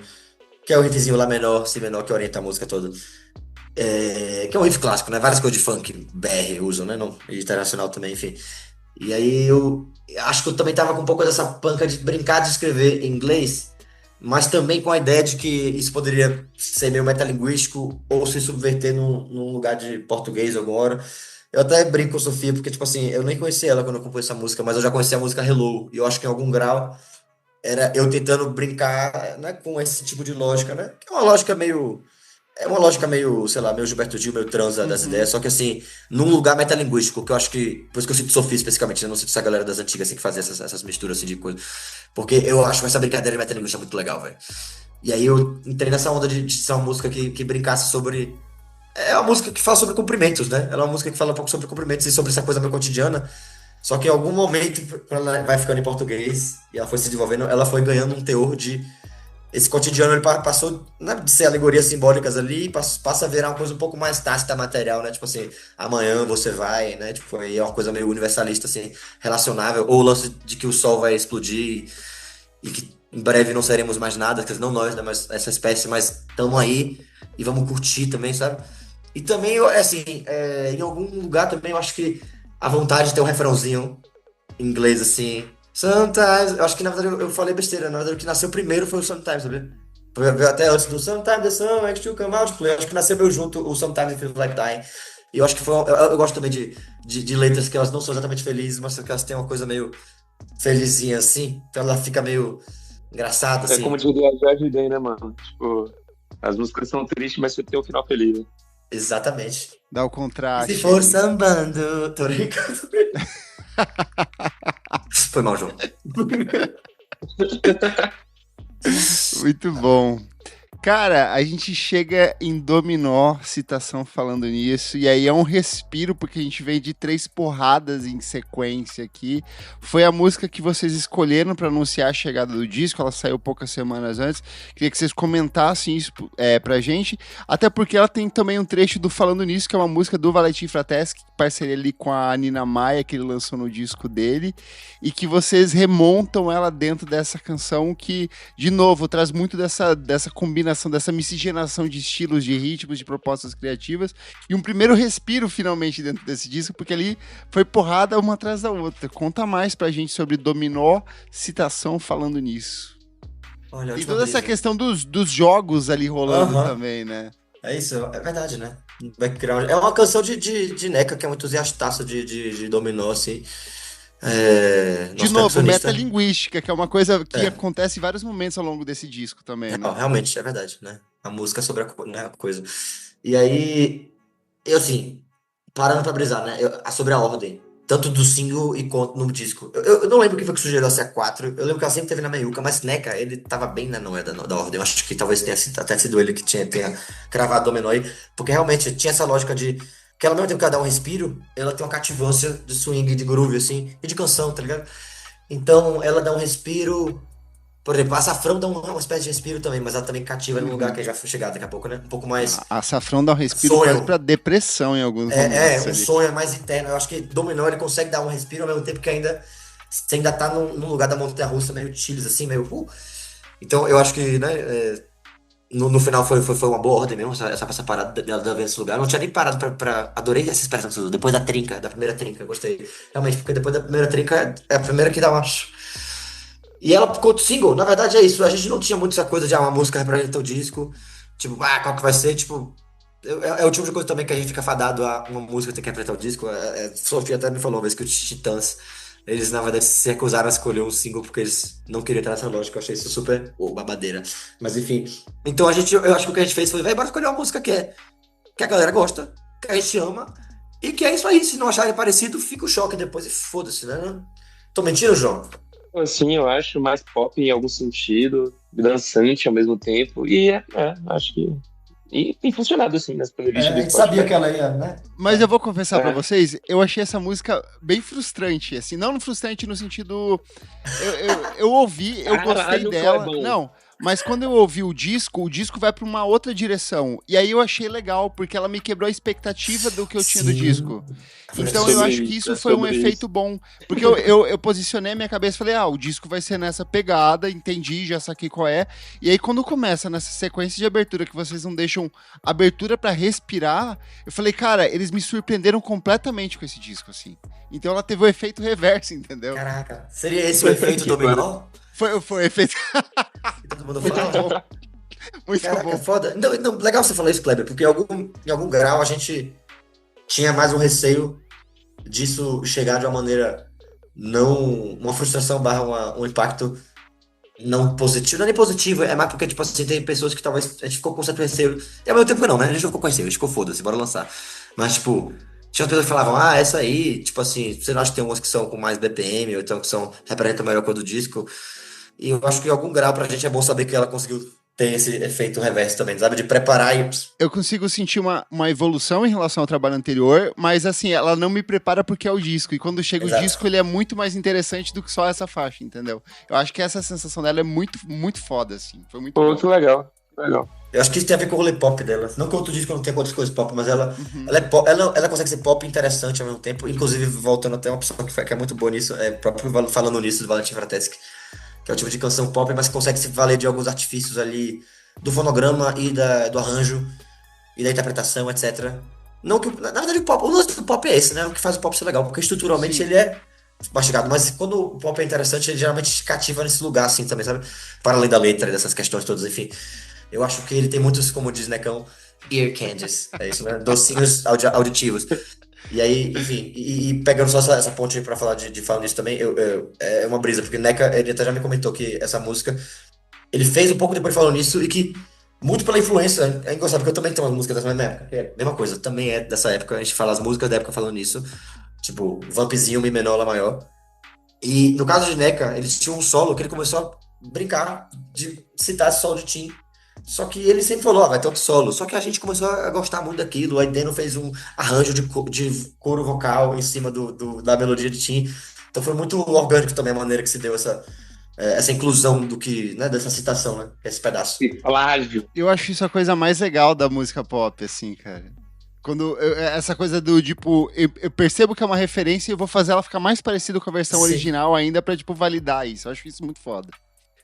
que é o riffzinho Lá menor, Si menor, que orienta a música toda. Que é um riff clássico, né? Várias coisas de funk, BR usam, né? Não, e internacional também, enfim. E aí eu acho que eu também tava com um pouco dessa panca de brincar de escrever em inglês, mas também com a ideia de que isso poderia ser meio metalinguístico ou se subverter num lugar de português alguma hora. Eu até brinco com a Sofia, porque, tipo assim, eu nem conhecia ela quando eu compus essa música, mas eu já conhecia a música Hello, e eu acho que em algum grau era eu tentando brincar, né, com esse tipo de lógica, né? Que é uma lógica meio, sei lá, meio Gilberto Gil, meio transa das ideias, só que assim, num lugar metalinguístico, que eu acho que, por isso que eu cito Sofia especificamente, eu não cito essa galera das antigas assim, que fazia essas misturas assim de coisa, porque eu acho essa brincadeira de metalinguística muito legal, velho. E aí eu entrei nessa onda de ser uma música que brincasse sobre... É uma música que fala sobre cumprimentos, né? Ela é uma música que fala um pouco sobre cumprimentos e sobre essa coisa meio cotidiana, só que em algum momento, quando ela vai ficando em português, e ela foi se desenvolvendo, ela foi ganhando um teor de... Esse cotidiano ele passou, né, de ser alegorias simbólicas ali, passa a virar uma coisa um pouco mais tácita, material, né? Tipo assim, amanhã você vai, né? Tipo, aí é uma coisa meio universalista, assim, relacionável. Ou o lance de que o sol vai explodir e que em breve não seremos mais nada, quer dizer, não nós, né? Mas essa espécie, mas estamos aí e vamos curtir também, sabe? E também, assim, em algum lugar também eu acho que a vontade de ter um refrãozinho em inglês, assim. Sometimes, eu acho que na verdade eu falei besteira, na verdade o que nasceu primeiro foi o Sometimes, sabia? Veio até antes do Sometimes the sun makes you come out to play. Eu acho que nasceu meio junto o Sometimes It Feels Like Dying. E eu acho que foi. Eu gosto também de letras que elas não são exatamente felizes, mas que elas têm uma coisa meio felizinha assim. Então ela fica meio engraçada, É assim. como diria Jorge Ben, né, mano? Tipo, as músicas são tristes, mas você tem um final feliz, né? Exatamente. Dá o E contraste. se for sambando, tô brincando. Foi mal, João. Muito bom. Cara, a gente chega em Dominó, citação falando nisso, e aí é um respiro, porque a gente veio de 3 porradas em sequência aqui. Foi a música que vocês escolheram para anunciar a chegada do disco, ela saiu poucas semanas antes. Queria que vocês comentassem isso pra gente, até porque ela tem também um trecho do Falando Nisso, que é uma música do Valentim Frateschi, parceria ali com a Nina Maia, que ele lançou no disco dele, e que vocês remontam ela dentro dessa canção que, de novo, traz muito dessa combinação, dessa miscigenação de estilos, de ritmos, de propostas criativas, e um primeiro respiro finalmente dentro desse disco, porque ali foi porrada uma atrás da outra. Conta mais pra gente sobre Dominó, citação falando nisso. Olha, E toda essa questão dos jogos ali rolando também, né? É isso, é verdade, né? Background. É uma canção de Neca, que é um entusiastaço de dominó, assim. De Nosso novo, percussionista. metalinguística, que é uma coisa que acontece em vários momentos ao longo desse disco também, né? Realmente, é verdade, né? A música é sobre né, a coisa. E aí, eu assim, parando pra brisar, né? Sobre a ordem, tanto do single e quanto no disco. Eu não lembro quem foi que sugeriu a C4, eu lembro que ela sempre teve na meiuca, mas Neca, ele tava bem na noia da ordem. Eu acho que talvez até sido ele que tenha cravado Dominó aí, porque realmente tinha essa lógica de que ela, ao mesmo tempo que ela dá um respiro, ela tem uma cativância de swing, de groove, assim, e de canção, tá ligado? Então, ela dá um respiro. Por exemplo, a Açafrão dá uma espécie de respiro também, mas ela também cativa num lugar que já foi chegar daqui a pouco, né? Um pouco mais A Açafrão dá um respiro sonho. quase pra depressão em alguns momentos Um ali. sonho mais interno. Eu acho que Dominó ele consegue dar um respiro ao mesmo tempo que você ainda tá num lugar da montanha-russa meio chills, assim, meio. Então, eu acho que, né? No final foi uma boa ordem mesmo, essa parada da ver esse lugar. Eu não tinha nem parado pra. Adorei essa expressão, depois da primeira trinca, eu gostei. Realmente, porque depois da primeira trinca é a primeira que dá uma. E ela ficou single, na verdade é isso. A gente não tinha muito essa coisa de uma música representa o disco. Tipo, qual que vai ser? Tipo, é o tipo de coisa também que a gente fica fadado a uma música ter que representar o disco. Sofia até me falou uma vez que os Titãs, eles na verdade se recusaram a escolher um single porque eles não queriam entrar nessa lógica. Eu achei isso super babadeira. Mas enfim. Então eu acho que o que a gente fez foi, vai, bora escolher uma música que a galera gosta, que a gente ama. E que é isso aí. Se não acharem parecido, fica o choque depois e foda-se, né? Tô mentindo, João? Assim, eu acho mais pop em algum sentido, dançante ao mesmo tempo, e acho que. E tem funcionado assim nas playlists do A gente Spotify. sabia que ela ia, né? Mas eu vou confessar pra É. vocês, eu achei essa música bem frustrante, assim, não frustrante no sentido... Eu ouvi, eu gostei Caralho, dela, Clebão. não, mas quando eu ouvi o disco vai pra uma outra direção, e aí eu achei legal, porque ela me quebrou a expectativa do que eu tinha do Sim. disco. Então sobre eu acho que isso, isso foi um sobre efeito isso. bom, porque eu posicionei a minha cabeça e falei, o disco vai ser nessa pegada, entendi, já saquei qual é, e aí quando começa nessa sequência de abertura que vocês não deixam abertura pra respirar, eu falei, cara, eles me surpreenderam completamente com esse disco, assim. Então ela teve o efeito reverso, entendeu? Caraca, seria esse o efeito dominó? Foi o efeito Que todo mundo muito fala? bom. Muito Caraca, bom. foda. Não, legal você falar isso, Kleber, porque em algum grau a gente tinha mais um receio disso chegar de uma maneira não. Uma frustração barra um impacto não positivo. Não é nem positivo, é mais porque, tipo assim, tem pessoas que talvez a gente ficou com certo receio. E ao mesmo tempo que não, né? A gente não ficou com receio, a gente ficou foda-se, bora lançar. Mas, tipo, tinha pessoas que falavam, essa aí, tipo assim, você não acha que tem umas que são com mais BPM, ou então que representam melhor cor do disco. E eu acho que em algum grau pra gente é bom saber que ela conseguiu ter esse efeito reverso também, sabe? De preparar e. Eu consigo sentir uma evolução em relação ao trabalho anterior, mas assim, ela não me prepara porque é o disco. E quando chega Exato. o disco, ele é muito mais interessante do que só essa faixa, entendeu? Eu acho que essa sensação dela é muito, muito foda, assim. Foi muito Pô, bom. que legal. Legal. Eu acho que isso tem a ver com o rolê pop dela. Não que o outro disco não tenha outras coisas pop, mas ela Uhum. é pop, ela consegue ser pop e interessante ao mesmo tempo. Inclusive, voltando até uma opção que é muito boa nisso, é próprio falando nisso do Valentin Frateschi, que é o tipo de canção pop, mas que consegue se valer de alguns artifícios ali do fonograma e do arranjo e da interpretação, etc. Não que, na verdade, o lance do pop é esse, né? O que faz o pop ser legal, porque estruturalmente Sim. ele é mastigado, mas quando o pop é interessante, ele geralmente te cativa nesse lugar, assim, também, sabe? Para além da letra e dessas questões todas, enfim. Eu acho que ele tem muitos, como diz Necão, ear candies, é isso, né? Docinhos auditivos. E aí, enfim, e pegando só essa ponte aí pra falar de falar nisso também, é uma brisa, porque Neca, ele até já me comentou que essa música, ele fez um pouco depois falando nisso e que, muito pela influência, é engraçado, porque eu também tenho umas músicas dessa mesma época, que é a mesma coisa, também é dessa época, a gente fala as músicas da época falando nisso, tipo, Vampzinho, Mi menor, Lá maior. E no caso de Neca, ele tinha um solo que ele começou a brincar de citar esse solo de Tim. Só que ele sempre falou, vai ter outro solo. Só que a gente começou a gostar muito daquilo. Aí Deno fez um arranjo de coro vocal em cima da melodia de Tim. Então foi muito orgânico também a maneira que se deu essa inclusão do que, né, dessa citação, né? Esse pedaço. E plágio. Eu acho isso a coisa mais legal da música pop, assim, cara. Quando essa coisa do, tipo, eu percebo que é uma referência e eu vou fazer ela ficar mais parecida com a versão Sim. original ainda pra, tipo, validar isso. Eu acho isso muito foda.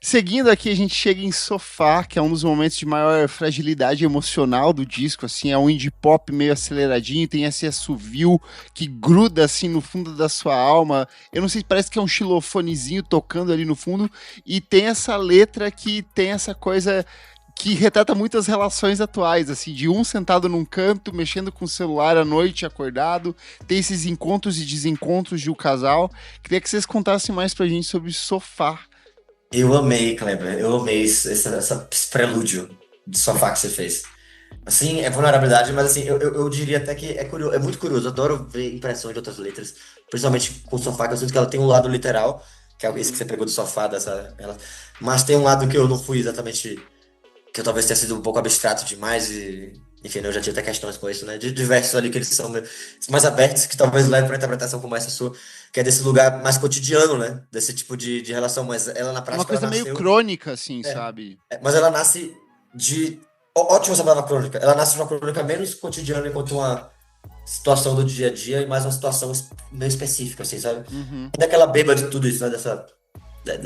Seguindo aqui, a gente chega em Sofá, que é um dos momentos de maior fragilidade emocional do disco, assim, é um indie pop meio aceleradinho, tem esse assovio que gruda, assim, no fundo da sua alma. Eu não sei, parece que é um xilofonezinho tocando ali no fundo, e tem essa letra que tem essa coisa que retrata muito as relações atuais, assim, de um sentado num canto, mexendo com o celular à noite, acordado, tem esses encontros e desencontros de um casal. Queria que vocês contassem mais pra gente sobre Sofá. Eu amei, Kleber. Eu amei esse prelúdio de sofá que você fez. Assim, é vulnerabilidade, mas assim, eu diria até que é muito curioso. Eu adoro ver impressões de outras letras, principalmente com o sofá, que eu sinto que ela tem um lado literal, que é esse que você pegou do sofá, mas tem um lado que eu não fui exatamente, que eu talvez tenha sido um pouco abstrato demais e, enfim, eu já tinha até questões com isso, né? De diversos ali que eles são mais abertos, que talvez levem para interpretação como essa sua, que é desse lugar mais cotidiano, né? Desse tipo de relação, mas ela na Uma prática coisa ela meio nasceu. crônica, assim, É. sabe? Mas ela nasce de. Ótima essa palavra crônica. Ela nasce de uma crônica menos cotidiana enquanto uma situação do dia a dia e mais uma situação meio específica, assim, sabe? Uhum. Ainda que ela beba de tudo isso, né?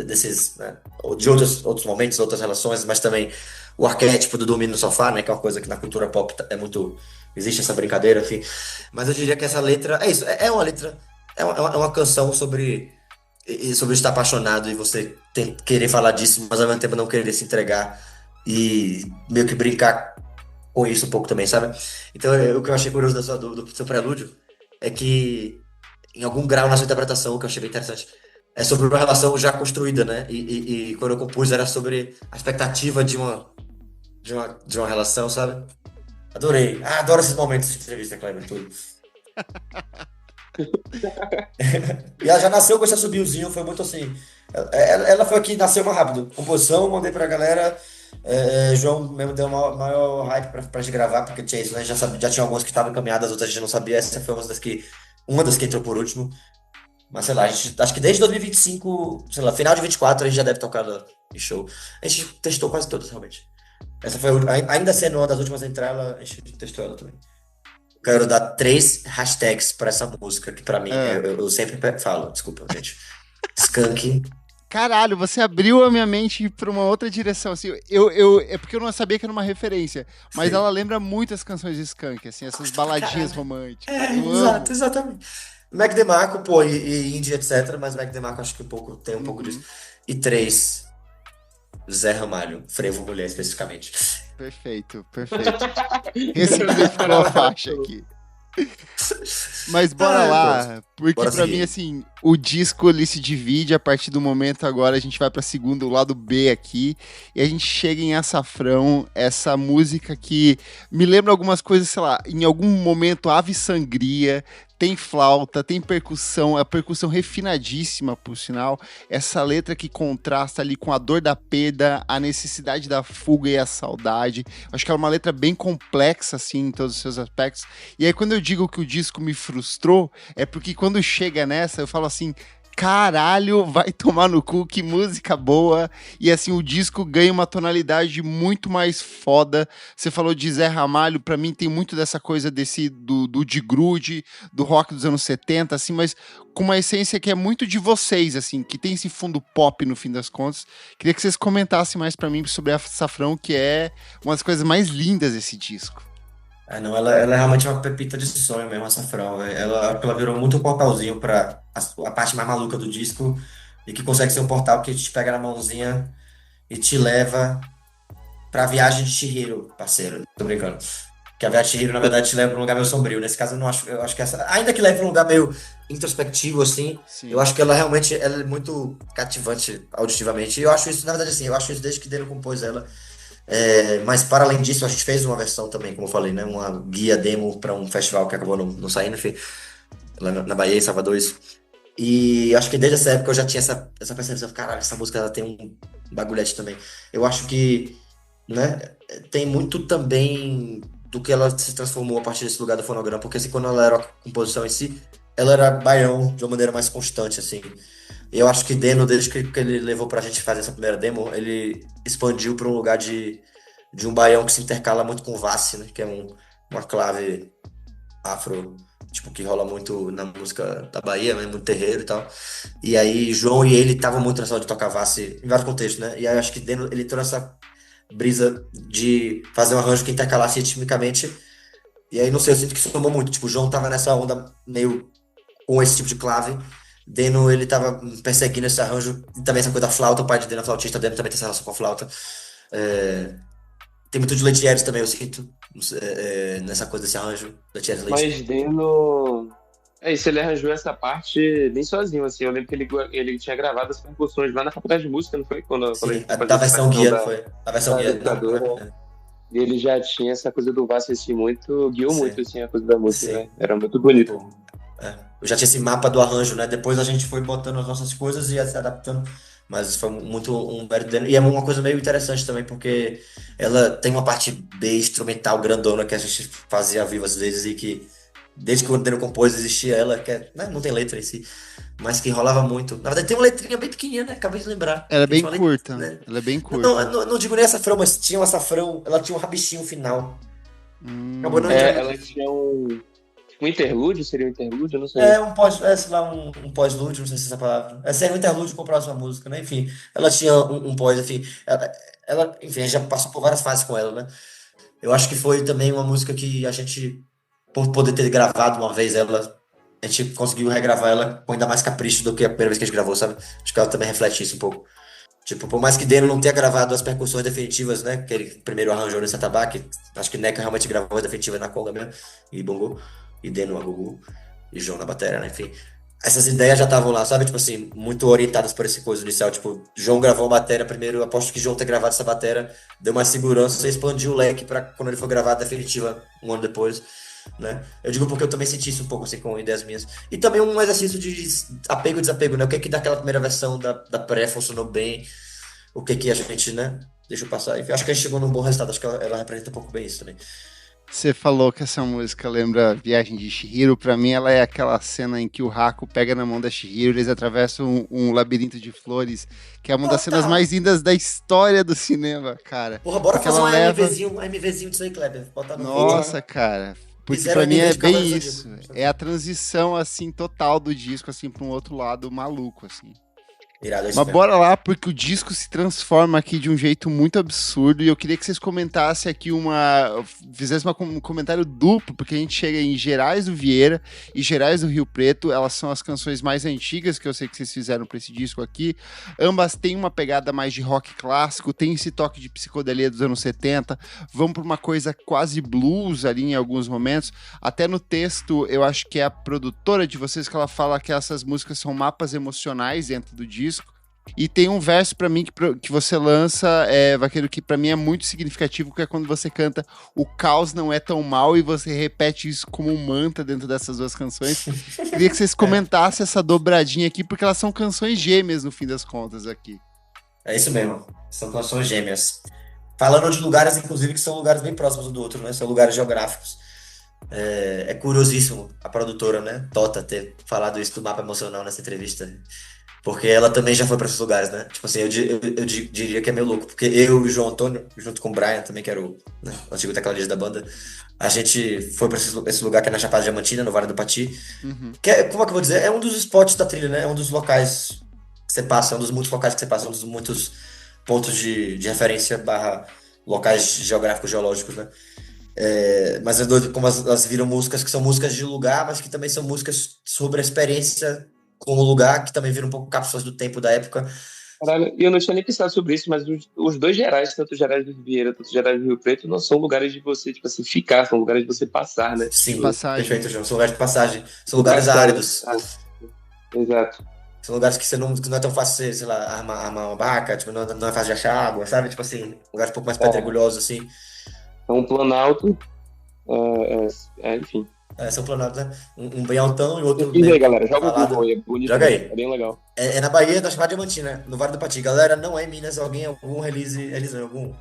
Desses, né? De outros momentos, outras relações, mas também o arquétipo do dormir no sofá, né? Que é uma coisa que na cultura pop é muito. Existe essa brincadeira, enfim. Mas eu diria que essa letra. É isso, é uma letra. É uma canção sobre e sobre estar apaixonado e você querer falar disso, mas ao mesmo tempo não querer se entregar e meio que brincar com isso um pouco também, sabe? Então, o que eu achei curioso do seu prelúdio é que, em algum grau na sua interpretação, o que eu achei bem interessante, é sobre uma relação já construída, né? E quando eu compus era sobre a expectativa de uma relação, sabe? Adorei. Adoro esses momentos de entrevista, Kleber, tudo. E ela já nasceu com esse assobiozinho, foi muito assim. Ela foi aqui, nasceu mais rápido. Composição, mandei pra galera. João mesmo deu maior hype pra gente gravar, porque tinha isso, né? Já tinha algumas que estavam encaminhadas, as outras a gente não sabia. Essa foi uma das que entrou por último. Mas sei lá, acho que desde 2025, sei lá, final de 24 a gente já deve tocar em show. A gente testou quase todas, realmente. Essa foi ainda sendo uma das últimas a entrar, a gente testou ela também. Quero dar 3 hashtags pra essa música, que pra mim, eu sempre falo, desculpa, gente. Skunk. Caralho, você abriu a minha mente pra uma outra direção, assim, é porque eu não sabia que era uma referência, mas Sim. ela lembra muito as canções de Skank, assim, essas baladinhas românticas. Eu Exato, amo. exatamente. Mac DeMarco, pô, e Indie, etc. Mas Mac DeMarco acho que tem um pouco disso. E 3, Zé Ramalho, Frevo Mulher, especificamente. Perfeito. Ressignificou a faixa aqui. Mas bora lá, Pronto. porque Bora pra seguir. mim, assim, o disco ele se divide a partir do momento agora, a gente vai pra segundo, o lado B aqui, e a gente chega em Açafrão, essa música que me lembra algumas coisas, sei lá, em algum momento Ave Sangria, tem flauta, tem percussão, a percussão refinadíssima, por sinal, essa letra que contrasta ali com a dor da perda, a necessidade da fuga e a saudade, acho que é uma letra bem complexa, assim, em todos os seus aspectos, e aí quando eu digo que o disco me frustrou, é porque quando chega nessa, eu falo assim, caralho, vai tomar no cu, que música boa, e assim, o disco ganha uma tonalidade muito mais foda. Você falou de Zé Ramalho, pra mim tem muito dessa coisa do de grude, do rock dos anos 70, assim, mas com uma essência que é muito de vocês, assim, que tem esse fundo pop no fim das contas. Queria que vocês comentassem mais pra mim sobre a Safrão, que é uma das coisas mais lindas desse disco. Não, ela é realmente uma pepita de sonho mesmo, essa Fran, velho. Ela virou muito um portalzinho pra a parte mais maluca do disco e que consegue ser um portal que te pega na mãozinha e te leva pra viagem de Chihiro, parceiro. Tô brincando. Que a viagem de Chihiro, na verdade, te leva pra um lugar meio sombrio. Nesse caso, eu acho que essa, ainda que leve pra um lugar meio introspectivo, assim, Sim. eu acho que ela é muito cativante auditivamente. E eu acho isso, na verdade, assim, eu acho isso desde que Deno compôs ela. Mas para além disso, a gente fez uma versão também, como eu falei, né? Uma guia demo para um festival que acabou não saindo, enfim, lá na Bahia, em Salvador, isso. E acho que desde essa época eu já tinha essa percepção, caralho, essa música ela tem um bagulhete também. Eu acho que, né, tem muito também do que ela se transformou a partir desse lugar do fonograma, porque assim, quando ela era a composição em si, ela era baião de uma maneira mais constante, assim. E eu acho que Deno, desde que ele levou pra gente fazer essa primeira demo, ele expandiu para um lugar de um baião que se intercala muito com Vassi, né? Que é uma clave afro, tipo, que rola muito na música da Bahia, né? Muito terreiro e tal. E aí João e ele estavam muito nessa hora de tocar Vassi em vários contextos, né? E aí eu acho que Deno, ele trouxe essa brisa de fazer um arranjo que intercalasse ritmicamente. E aí, não sei, eu sinto que isso somou muito. Tipo, o João tava nessa onda meio com esse tipo de clave. Deno, ele tava perseguindo esse arranjo. E também essa coisa da flauta, o pai de Deno é flautista, Deno também tem essa relação com a flauta. Tem muito de Letieres também, eu sinto, nessa coisa desse arranjo. Letieres, Mas Deno. Isso, ele arranjou essa parte bem sozinho, assim. Eu lembro que ele tinha gravado as percussões lá na faculdade de música, não foi? Quando Sim, ele foi da fazer essa versão guia, não da, foi? A versão da guia. educadora. E ele já tinha essa coisa do Vasco, assim, guiou Sim. muito, assim, a coisa da música, Sim. né? Era muito bonito. Eu já tinha esse mapa do arranjo, né? Depois a gente foi botando as nossas coisas e ia se adaptando. Mas foi muito um mérito dele. E é uma coisa meio interessante também, porque ela tem uma parte B instrumental grandona que a gente fazia ao vivo às vezes e que, desde que o Deno compôs, existia ela, que né, não tem letra em si, mas que rolava muito. Na verdade, tem uma letrinha bem pequenininha, né? Acabei de lembrar. Ela é bem Falei, curta, né? ela é bem curta. Não digo nem açafrão, mas tinha um açafrão, ela tinha um rabichinho final. Acabou não entrando. Ela tinha um interlúdio, seria um interlúdio? Não sei. Sei lá, um pós-lúdio, não sei se é essa palavra. Seria um interlúdio com a próxima música, né? Enfim, ela tinha um pós, enfim. Enfim, a gente já passou por várias fases com ela, né? Eu acho que foi também uma música que a gente, por poder ter gravado uma vez ela a gente conseguiu regravar ela com ainda mais capricho do que a primeira vez que a gente gravou, sabe? Acho que ela também reflete isso um pouco. Tipo, por mais que Deno não tenha gravado as percussões definitivas, né? Que ele primeiro arranjou nesse atabaque, acho que Neca realmente gravou as definitivas na conga mesmo, e bongo, e Deno a gugu, e João na bateria, né? Enfim. Essas ideias já estavam lá, sabe? Tipo assim, muito orientadas por esse coisa inicial. Tipo, João gravou a bateria primeiro, aposto que João ter gravado essa bateria deu mais segurança e expandiu o leque pra quando ele for gravar a definitiva um ano depois, né? Eu digo porque eu também senti isso um pouco assim com ideias minhas. E também um exercício de apego e desapego, né? O que é que daquela primeira versão da pré funcionou bem, o que é que a gente, né? Deixa eu passar. Enfim, acho que a gente chegou num bom resultado, acho que ela representa um pouco bem isso também. Você falou que essa música lembra Viagem de Chihiro. Pra mim, ela é aquela cena em que o Haku pega na mão da Chihiro, eles atravessam um labirinto de flores, que é uma das cenas mais lindas da história do cinema, cara. Porra, bora Porque fazer ela um leva... MVzinho disso aí, Kleber. Botar no Nossa, cara. Porque Fizeram pra mim é MV de bem Cavaleiros do isso. Zodíaco. É a transição, assim, total do disco, assim, pra um outro lado maluco, assim. Irado, Mas bora lá, porque o disco se transforma aqui de um jeito muito absurdo e eu queria que vocês comentassem aqui fizessem um comentário duplo, porque a gente chega em Gerais do Vieira e Gerais do Rio Preto, elas são as canções mais antigas que eu sei que vocês fizeram para esse disco aqui, ambas têm uma pegada mais de rock clássico, tem esse toque de psicodelia dos anos 70, vão para uma coisa quase blues ali em alguns momentos, até no texto eu acho que é a produtora de vocês que ela fala que essas músicas são mapas emocionais dentro do disco. E tem um verso pra mim que você lança, Vaqueiro, que pra mim é muito significativo, que é quando você canta "O caos não é tão mal" e você repete isso como um mantra dentro dessas duas canções. Queria que vocês comentassem essa dobradinha aqui, porque elas são canções gêmeas no fim das contas aqui. É isso mesmo, são canções gêmeas. Falando de lugares, inclusive, que são lugares bem próximos um do outro, né? São lugares geográficos. É curiosíssimo a produtora, né, Tota, ter falado isso do mapa emocional nessa entrevista. Porque ela também já foi para esses lugares, né? Tipo assim, eu diria que é meio louco. Porque eu e o João Antônio, junto com o Brian também, que era o antigo tecladista da banda, a gente foi para esse lugar que é na Chapada Diamantina, no Vale do Pati. Que é, como é que eu vou dizer? É um dos spots da trilha, né? É um dos locais que você passa, é um dos muitos locais que você passa, é um dos muitos pontos de referência barra locais geográficos, geológicos, né? Mas é doido como elas viram músicas que são músicas de lugar, mas que também são músicas sobre a experiência com o lugar, que também viram um pouco cápsulas do tempo da época. Caralho, e eu não tinha nem pensado sobre isso, mas os dois Gerais, tanto Gerais do Vieira, tanto Gerais do Rio Preto, não são lugares de você, tipo assim, ficar, são lugares de você passar, né? Sim, Passagem. perfeito, João. São lugares de passagem. São lugares áridos. Exato. São lugares que que não é tão fácil, sei lá, armar uma barraca, tipo, não é fácil de achar água, sabe? Tipo assim, lugares um pouco mais pedregulhosos, assim. É um planalto, enfim. São planados, né? Um bem altão e outro E aí, bem galera, joga o falado. Google aí, é bonito. Joga aí. É bem legal. É na Bahia da Chapada Diamantina, no Vale do Pati. Galera, não é em Minas, algum release, algum...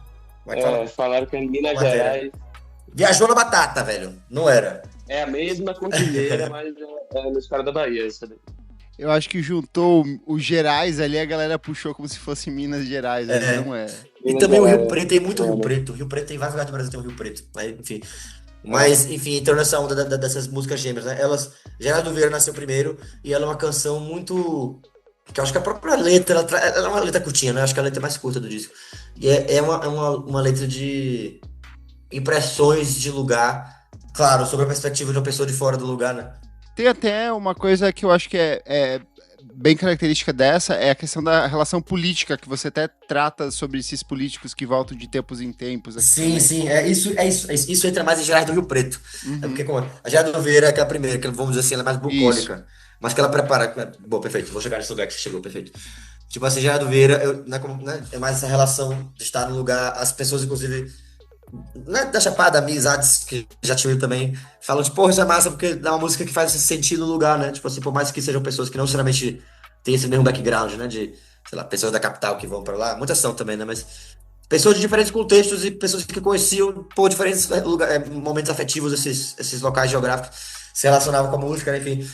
Vai falar. Falaram que é em Minas Matéria. Gerais. Viajou na batata, velho. Não era. É a mesma cordilheira, mas é nos caras da Bahia, isso daí. Eu acho que juntou os Gerais ali, a galera puxou como se fosse Minas Gerais, não é? E também o Rio Preto, tem muito Rio Preto. O Rio Preto tem vários lugares do Brasil, tem o Rio Preto. Mas, enfim, entrando nessa onda dessas músicas gêmeas, né? Gerais do Vieira nasceu primeiro e ela é uma canção muito... que eu acho que a própria letra, ela é uma letra curtinha, né? Eu acho que é a letra mais curta do disco. E é uma letra de impressões de lugar, claro, sobre a perspectiva de uma pessoa de fora do lugar, né? Tem até uma coisa que eu acho que é bem característica dessa, é a questão da relação política, que você até trata sobre esses políticos que voltam de tempos em tempos. Sim, sim, isso entra mais em Gerais do Rio Preto. É porque como a Gerais do Vieira é aquela primeira, que vamos dizer assim, ela é mais bucólica, Isso. mas que ela prepara... Bom, perfeito, vou chegar nesse lugar que você chegou, perfeito. Tipo assim, Gerais do Vieira, é mais essa relação de estar no lugar, as pessoas, inclusive... da Chapada, amizades que já tive também, falam de, porra, isso é massa porque dá uma música que faz esse sentido no lugar, né? Tipo assim, por mais que sejam pessoas que não necessariamente têm esse mesmo background, né? De, sei lá, pessoas da capital que vão pra lá, muitas são também, né? Mas pessoas de diferentes contextos e pessoas que conheciam por diferentes momentos afetivos, esses locais geográficos, se relacionavam com a música, né? Enfim.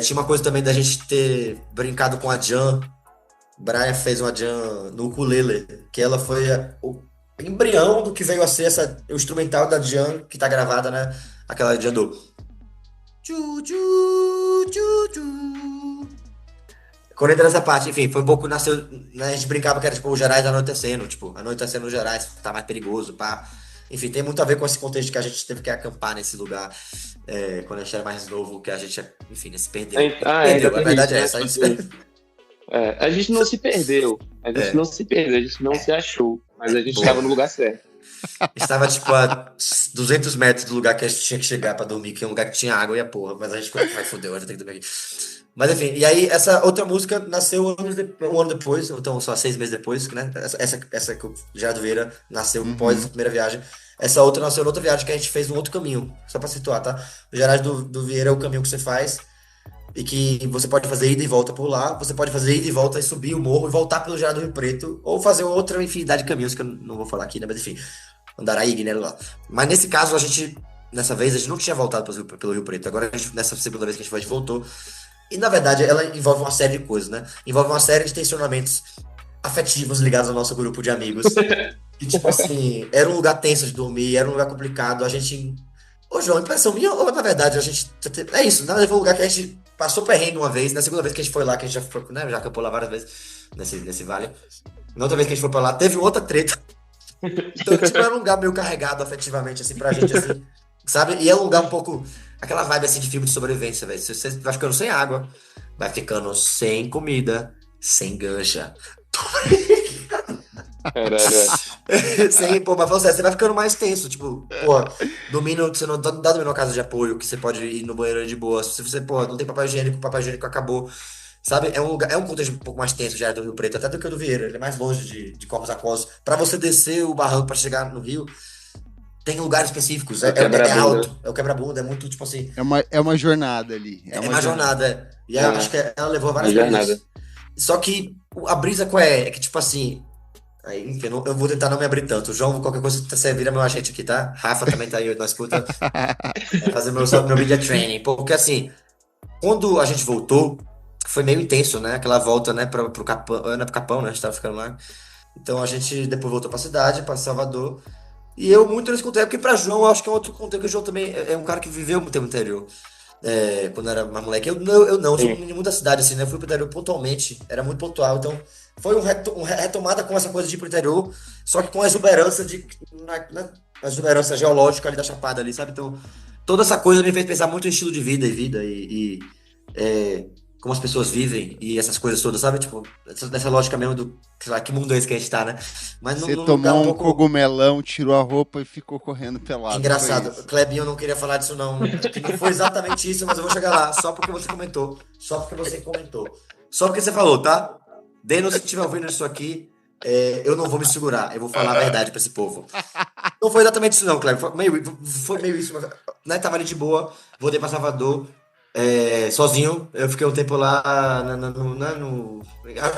Tinha uma coisa também da gente ter brincado com a Jan. Brian fez uma Jan no ukulele, que ela foi o embrião do que veio a ser o instrumental da Jan, que tá gravada, né? Aquela Jan do... Quando entra nessa parte, enfim, foi um pouco, nasceu, né, a gente brincava que era tipo o Gerais anoitecendo, tipo, anoitecendo no Gerais, tá mais perigoso, pá. Enfim, tem muito a ver com esse contexto que a gente teve que acampar nesse lugar quando a gente era mais novo, que a gente, enfim, se perdeu. Perdeu, a verdade é essa. A gente não se perdeu. A gente não se perdeu, a gente não se achou. Mas a gente estava no lugar certo. Estava, tipo, a 200 metros do lugar que a gente tinha que chegar pra dormir, que é um lugar que tinha água e a porra. Mas a gente vai foder, eu já tenho que dormir aqui. Mas enfim, e aí essa outra música nasceu um ano depois, então só 6 meses depois, né? Essa que o Gerardo Vieira nasceu após a primeira viagem. Essa outra nasceu noutra viagem que a gente fez um outro caminho, só pra situar, tá? O Gerardo do Vieira é o caminho que você faz e que você pode fazer ida e volta por lá, você pode fazer ida e volta e subir o morro e voltar pelo Gerardo do Rio Preto, ou fazer outra infinidade de caminhos que eu não vou falar aqui, né? Mas enfim, Andaraí, Guiné, lá. Mas nesse caso, nessa vez, a gente não tinha voltado pelo Rio Preto. Agora, nessa segunda vez que a gente foi, a gente voltou. E, na verdade, ela envolve uma série de coisas, né? Envolve uma série de tensionamentos afetivos ligados ao nosso grupo de amigos. E, tipo assim, era um lugar tenso de dormir, era um lugar complicado. A gente... Ô, João, impressão minha, ou na verdade, a gente... É isso, na verdade, foi um lugar que a gente passou perrengue uma vez. Na segunda vez que a gente foi lá, que a gente já foi, né? Já acampou lá várias vezes nesse vale. Na outra vez que a gente foi pra lá, teve outra treta. Então, tipo, era um lugar meio carregado afetivamente, assim, pra gente, assim, sabe? E é um lugar um pouco... Aquela vibe, assim, de filme de sobrevivência, velho. Você vai ficando sem água, vai ficando sem comida, sem gancha. Sem, pô, mas você vai ficando mais tenso, tipo, pô, você não dá dormindo numa casa de apoio, que você pode ir no banheiro de boa. Se você, pô, não tem papel higiênico acabou. Sabe? É um contexto um pouco mais tenso já do Rio Preto, até do que o do Vieira. Ele é mais longe de Corpos Aquosos. Pra você descer o barranco pra chegar no Rio, tem lugares específicos. É alto, é o quebra-bunda, é muito, tipo assim... É uma jornada ali. É uma jornada. E eu acho que ela levou várias vezes. Só que a brisa qual é? É que, tipo assim... Aí, enfim, eu vou tentar não me abrir tanto. João, qualquer coisa, você vira meu agente aqui, tá? Rafa também tá aí na escuta. Fazer meu media training. Porque, assim, quando a gente voltou, foi meio intenso, né? Aquela volta, né, pro Capão, não é pro Capão, né? A gente tava ficando lá. Então a gente depois voltou pra cidade, pra Salvador. E eu muito nesse contexto, porque pra João, eu acho que é outro contexto, que o João também é um cara que viveu muito tempo no interior. Quando era mais moleque. Eu não, sou um menino da cidade, assim, né? Eu fui pro interior pontualmente, era muito pontual. Então foi uma retomada com essa coisa de ir pro interior, só que com a exuberância a exuberância geológica ali da Chapada ali, sabe? Então toda essa coisa me fez pensar muito em estilo de vida e como as pessoas vivem e essas coisas todas, sabe? Tipo, dessa lógica mesmo do, sei lá, que mundo é esse que a gente tá, né? Mas você tomou um cogumelão, tirou a roupa e ficou correndo pelado. Engraçado. Clebinho, eu não queria falar disso não, que não foi exatamente isso, mas eu vou chegar lá, só porque você comentou. Só porque você falou, tá? Denis, se estiver ouvindo isso aqui, eu não vou me segurar, eu vou falar a verdade pra esse povo. Não foi exatamente isso não, Clebinho, foi meio isso, né? Tava ali de boa, voltei pra Salvador, sozinho, eu fiquei um tempo lá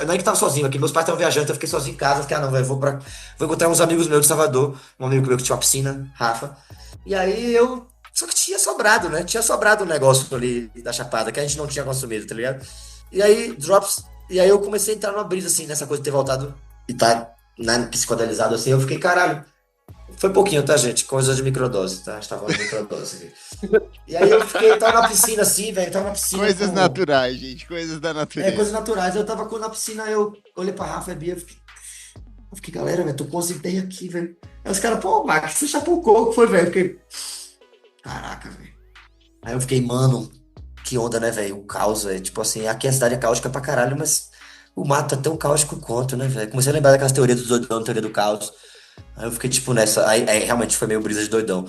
não é que tava sozinho aqui, meus pais estavam viajando, então eu fiquei sozinho em casa, fiquei, não, velho, vou encontrar uns amigos meus de Salvador, um amigo meu que tinha uma piscina, Rafa, e aí só que tinha sobrado, né, um negócio ali da Chapada, que a gente não tinha consumido, tá ligado? E aí, e aí eu comecei a entrar numa brisa, assim, nessa coisa de ter voltado e tá, né, psicodelizado, assim, eu fiquei, caralho, foi pouquinho, tá, gente? Coisa de microdose, tá? A gente tava falando de microdose aqui. E aí eu tava na piscina assim, velho. Coisas naturais, gente. Coisas da natureza. Coisas naturais. Eu tava na piscina, eu olhei pra Rafa e Bia, eu fiquei, galera, velho, tô com as ideias aqui, velho. Aí os caras, pô, Max, você chapou o coco, foi, velho. Eu fiquei, caraca, velho. Aí eu fiquei, mano, que onda, né, velho? O caos, velho. Tipo assim, aqui a cidade é caótica pra caralho, mas o mato é tão caótico quanto, né, velho? Comecei a lembrar daquelas teorias dos doidão, teoria do caos. Aí eu fiquei tipo nessa, aí realmente foi meio brisa de doidão.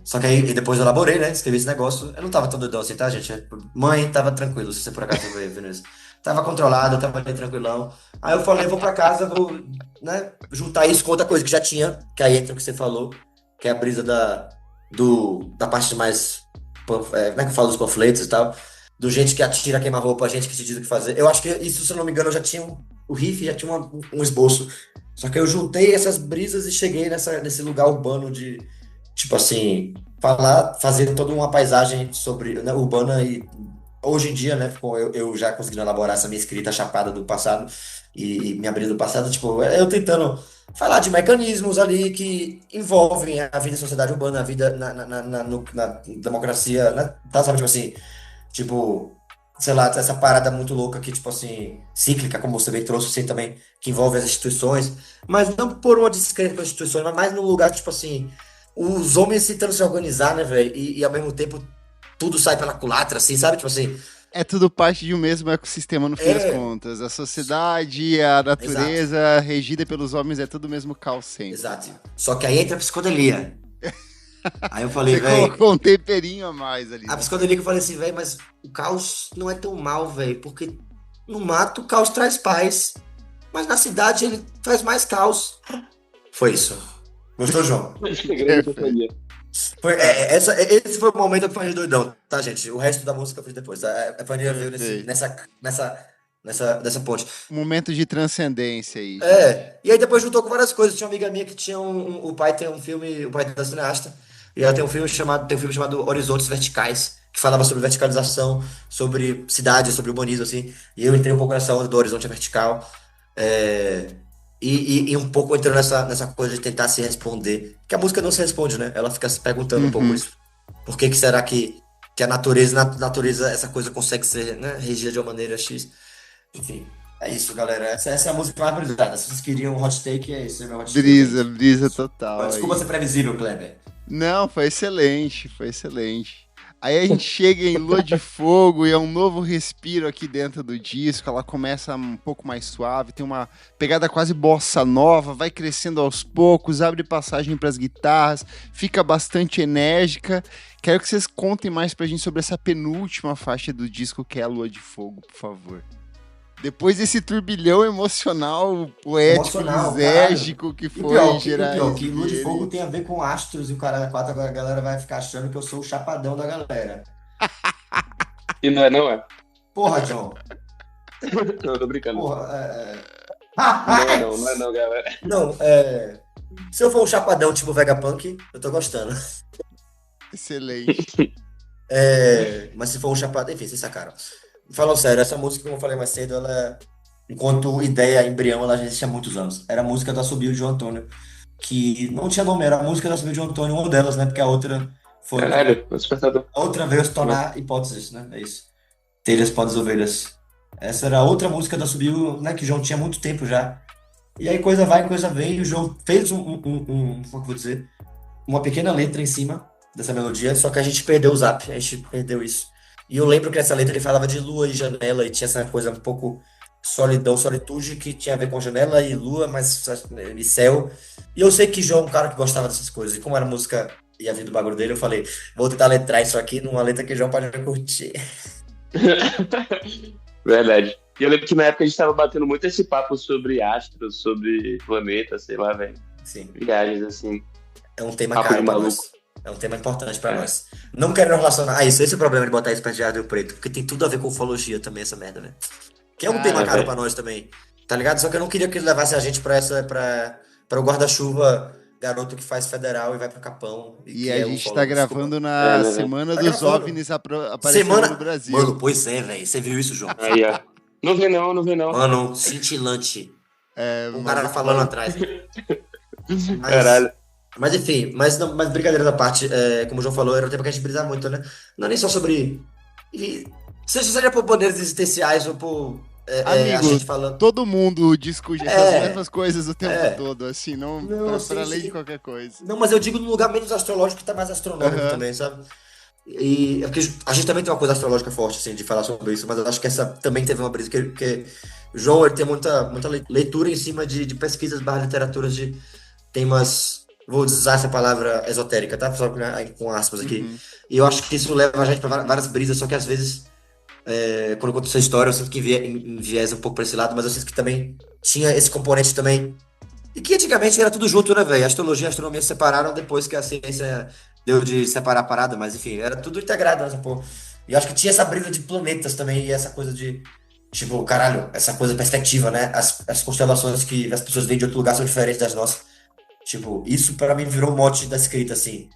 Só que aí depois eu elaborei, né? Escrevi esse negócio. Eu não tava tão doidão assim, tá, gente? Mãe, tava tranquilo, se você por acaso vendo isso. Tava controlado, tava ali tranquilão. Aí eu falei, vou pra casa, vou, né, juntar isso com outra coisa que já tinha, que aí entra o que você falou, que é a brisa da parte mais, como é que eu falo, dos panfletos e tal, do gente que atira, queima-roupa, gente que se diz o que fazer. Eu acho que isso, se eu não me engano, eu já tinha o riff, já tinha um esboço. Só que eu juntei essas brisas e cheguei nesse lugar urbano de, tipo assim, fazer toda uma paisagem sobre, né, urbana e hoje em dia, né, eu já conseguindo elaborar essa minha escrita chapada do passado e minha brisa do passado, tipo, eu tentando falar de mecanismos ali que envolvem a vida em sociedade urbana, a vida na democracia, né, tá, sabe, tipo assim, tipo, sei lá, essa parada muito louca que, tipo assim, cíclica, como você bem trouxe, assim, também, que envolve as instituições, mas não por uma descrença com as instituições, mas mais num lugar, tipo assim, os homens tentando se organizar, né, velho, e ao mesmo tempo tudo sai pela culatra, assim, sabe? Tipo assim, É tudo parte de um mesmo ecossistema no fim das é, contas. A sociedade, a exato, natureza, regida pelos homens, é tudo o mesmo caos sempre. exato. Só que aí entra a psicodelia. Aí eu falei, Você velho, colocou um temperinho a mais ali, a né? psicodelia que eu falei assim, velho, mas o caos não é tão mal, velho, porque no mato o caos traz paz, mas na cidade ele traz mais caos. Foi isso. Gostou, João? Grande Perfeito. companhia. Esse foi o momento que eu falei doidão, tá, gente? O resto da música eu fiz depois. A Fanny veio Perfeito. nessa ponte. Momento de transcendência aí, gente. E aí depois juntou com várias coisas. Tinha uma amiga minha que tinha o pai tem um filme, o pai da cineasta, e ela tem um filme chamado Horizontes Verticais, que falava sobre verticalização, sobre cidade, sobre urbanismo, assim. E eu entrei um pouco nessa onda do horizonte vertical. É, e um pouco entrando nessa coisa de tentar se responder. Que a música não se responde, né? Ela fica se perguntando um pouco Uhum. isso. Por que que será que a natureza, essa coisa consegue ser, né, regida de uma maneira X? Enfim, é isso, galera. Essa é a música mais brisada. Se vocês queriam um hot take, é isso. É meu hot take. É Brisa, isso. brisa total Desculpa aí. ser previsível, Kleber. Não, foi excelente, foi excelente. Aí a gente chega em Lua de Fogo e é um novo respiro aqui dentro do disco. Ela começa um pouco mais suave, tem uma pegada quase bossa nova, vai crescendo aos poucos, abre passagem para as guitarras, fica bastante enérgica. Quero que vocês contem mais pra gente sobre essa penúltima faixa do disco, que é a Lua de Fogo, por favor. Depois desse turbilhão emocional, poético, Emocional, caralho. lisérgico que E o foi pior, gerar que Lua de Fogo Vieira. tem a ver com astros e o cara da quatro, agora a galera vai ficar achando que eu sou o chapadão da galera. E não é, não é. Porra, John. Não, eu tô brincando. Porra, Não é não, não é não, galera. Não, se eu for um chapadão tipo Vegapunk, eu tô gostando. Excelente. Mas se for um chapadão, enfim, vocês sacaram. Falando sério, essa música, como eu falei mais cedo, ela, enquanto ideia, embrião, ela já existe há muitos anos. Era a música da Assobio de João Antônio, que não tinha nome, era a música da Assobio de João Antônio, uma delas, né? Porque a outra foi. Caralho, o despertador. A outra veio se tornar hipóteses, né? É isso. Telhas, podas, ovelhas. Essa era outra música da Assobio, né? Que o João tinha há muito tempo já. E aí coisa vai, coisa vem, e o João fez como é que eu vou dizer? Uma pequena letra em cima dessa melodia, só que a gente perdeu o zap, a gente perdeu isso. E eu lembro que nessa letra ele falava de lua e janela, e tinha essa coisa um pouco solidão, solitude, que tinha a ver com janela e lua, mas e céu. E eu sei que João é um cara que gostava dessas coisas, e como era música e a vida do bagulho dele, eu falei, vou tentar letrar isso aqui numa letra que o João pode curtir. Verdade. E eu lembro que na época a gente tava batendo muito esse papo sobre astros, sobre planetas, sei lá, velho. Sim, Viagens, assim. é um tema Papo caro de pra maluco. nós. É um tema importante pra É. nós. Não quero relacionar. Ah, isso, esse é o problema de botar isso perto de Árvore Preto, porque tem tudo a ver com ufologia também, essa merda, né? Que é um tema Cara, caro velho. pra nós também, tá ligado? Só que eu não queria que ele levasse a gente pra o guarda-chuva garoto que faz federal e vai pro Capão e e que a é gente tá ufólogo, desculpa. gravando É, na né, velho? semana Tá dos gravando. OVNIs aparecendo no Semana. Brasil. Mano, pois é, velho. Você viu isso, João? Aí, ó. Não vê não, não vê não. Mano, cintilante. É, Um mas cara muito falando bom. atrás. Mas, Caralho. mas enfim, mas brincadeiras à parte, como o João falou, era um tema que a gente brisa muito, né? Não é nem só sobre. Seja por poderes existenciais ou por a Amigo, gente falando. todo mundo discute essas É, mesmas coisas o tempo é. todo, assim, não, Não, pra sim, além de sim. qualquer coisa. Não, mas eu digo num lugar menos astrológico que tá mais astronômico Aham. também, sabe? E é porque a gente também tem uma coisa astrológica forte, assim, de falar sobre isso, mas eu acho que essa também teve uma brisa, que o João ele tem muita leitura em cima de pesquisas barra literaturas de temas, vou usar essa palavra esotérica, tá? Só com aspas aqui. Uhum. E eu acho que isso leva a gente pra várias brisas, só que às vezes, quando eu conto essa história, eu sinto que enviesa um pouco pra esse lado, mas eu sinto que também tinha esse componente também. E que antigamente era tudo junto, né, velho? A astrologia e a astronomia se separaram depois que a ciência deu de separar a parada, mas enfim, era tudo integrado nessa porra. E eu acho que tinha essa brisa de planetas também, e essa coisa de, tipo, caralho, essa coisa perspectiva, né? As constelações que as pessoas veem de outro lugar são diferentes das nossas. Tipo, isso pra mim virou o mote da escrita, assim.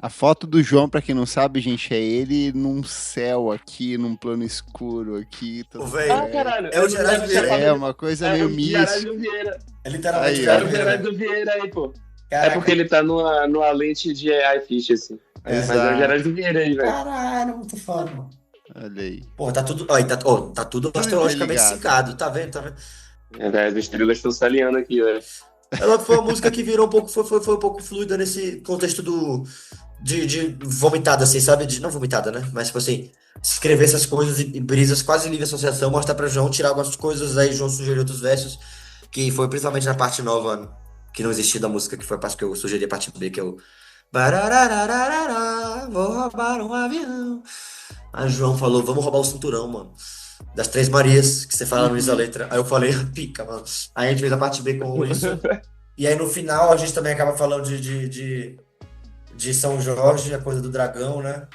A foto do João, pra quem não sabe, gente, é ele num céu aqui, num plano escuro aqui. Ô, Tudo velho, Ah, certo. caralho. é o Gerardo Vieira. É uma coisa meio mística. Gerardo Vieira. É literalmente Aí, o ó. É Gerardo o Vieira, Gerardo velho. Vieira aí, pô. É Caraca, porque ele tá numa lente de iFish, assim. Mas é o Exato. Gerardo Vieira aí, velho. caralho, muito foda, mano. Olha aí. Porra, tá tudo, ó, tá tudo astrologicamente interligado. sincado, tá vendo? Tá vendo? As estrelas estão se alinhando aqui, velho. Ela foi uma música que virou um pouco, foi um pouco fluida nesse contexto de vomitada, assim, sabe? Não vomitada, né? Mas, tipo assim, escrever essas coisas e brisas quase livre associação, mostrar pra João, tirar algumas coisas, aí João sugeriu outros versos, que foi principalmente na parte nova, que não existia da música, que foi a parte que eu sugeri, a parte B, que é o barararararara, vou roubar um avião. Aí o João falou, vamos roubar o cinturão, mano. Das Três Marias, que você fala no início da letra. Aí eu falei, pica, mano. Aí a gente fez a parte B com isso. E aí no final a gente também acaba falando de São Jorge, a coisa do dragão, né?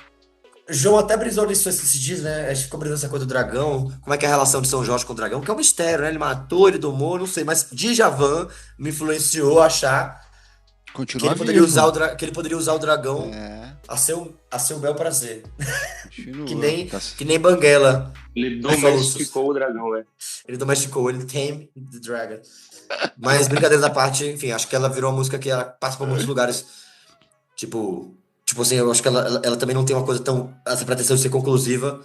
João até brisou nisso esses dias, né? A gente ficou brisando essa coisa do dragão. Como é que é a relação de São Jorge com o dragão? Que é um mistério, né? Ele matou, ele domou, não sei. Mas Djavan me influenciou a achar que Continua ele poderia vivo. usar que ele poderia usar o dragão É, a seu bel prazer. continua. Que nem Banguela. Ele Soluços. domesticou o dragão, velho. Ele domesticou, ele tame the dragon. Mas brincadeira da parte, enfim, acho que ela virou uma música que ela passa por muitos lugares. Tipo assim, eu acho que ela também não tem uma coisa tão. Essa pretensão de ser conclusiva.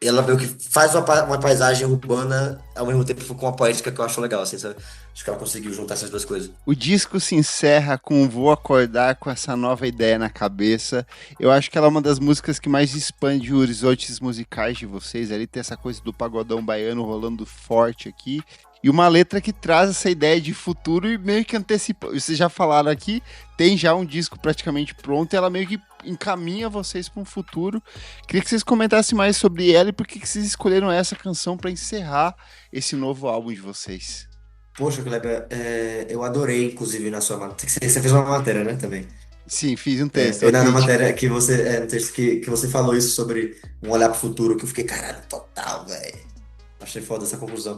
E ela meio que faz uma paisagem urbana ao mesmo tempo com uma poética que eu acho legal, assim, sabe? Acho que ela conseguiu juntar essas duas coisas. O disco se encerra com Vou Acordar com essa nova ideia na cabeça. Eu acho que ela é uma das músicas que mais expande os horizontes musicais de vocês. Ali tem essa coisa do pagodão baiano rolando forte aqui. E uma letra que traz essa ideia de futuro e meio que antecipa. Vocês já falaram aqui, tem já um disco praticamente pronto e ela meio que encaminha vocês para um futuro. Queria que vocês comentassem mais sobre ela e por que vocês escolheram essa canção para encerrar esse novo álbum de vocês. Poxa, Kleber, eu adorei, inclusive, na sua matéria. Você fez uma matéria, né, também? Sim, fiz um texto. Eu na matéria que você, no texto que você falou isso sobre um olhar pro futuro, que eu fiquei, caralho, total, velho. Achei foda essa conclusão.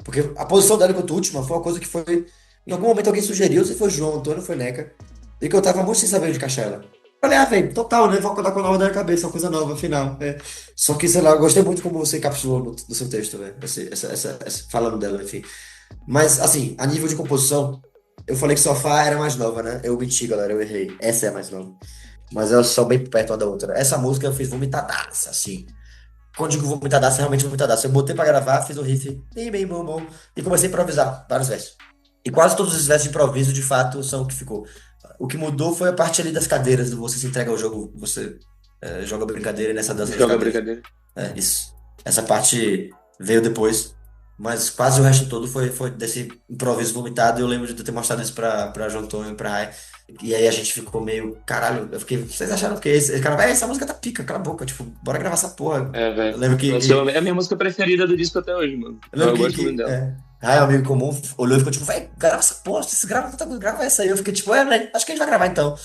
Porque a posição dela enquanto última foi uma coisa que foi. Em algum momento alguém sugeriu, se foi João Antônio, foi Neca, e que eu tava muito sem saber onde encaixar ela. Falei, velho, total, né? Vou acordar com a nova da cabeça, uma coisa nova, afinal. Só que, sei lá, eu gostei muito como você encapsulou no seu texto, velho. Falando dela, enfim. Mas, assim, a nível de composição, eu falei que Sofá era mais nova, né? Eu menti, galera, eu errei. Essa é a mais nova. Mas elas são bem perto uma da outra. Essa música eu fiz vomitadaça, assim. Quando digo vomitadaça, é realmente vomitadaça. Eu botei pra gravar, fiz o riff, bem, bom, e comecei a improvisar vários versos. E quase todos os versos de improviso, de fato, são o que ficou. O que mudou foi a parte ali das cadeiras, do você se entrega ao jogo, você joga brincadeira e nessa dança das Joga cadeiras. brincadeira. Isso. Essa parte veio depois, mas quase o resto todo foi desse improviso vomitado. E eu lembro de ter mostrado isso pra João Antônio e pra Rai. E aí a gente ficou meio, caralho, eu fiquei, vocês acharam o quê? Esse cara, essa música tá pica, cala a boca, tipo, bora gravar essa porra. Velho. Eu lembro que. É a minha música preferida do disco até hoje, mano. Eu lembro gosto muito dela. Aí um amigo comum olhou e ficou tipo, velho, grava essa porra, se grava tanta coisa, grava essa aí. Eu fiquei tipo, né, acho que a gente vai gravar então.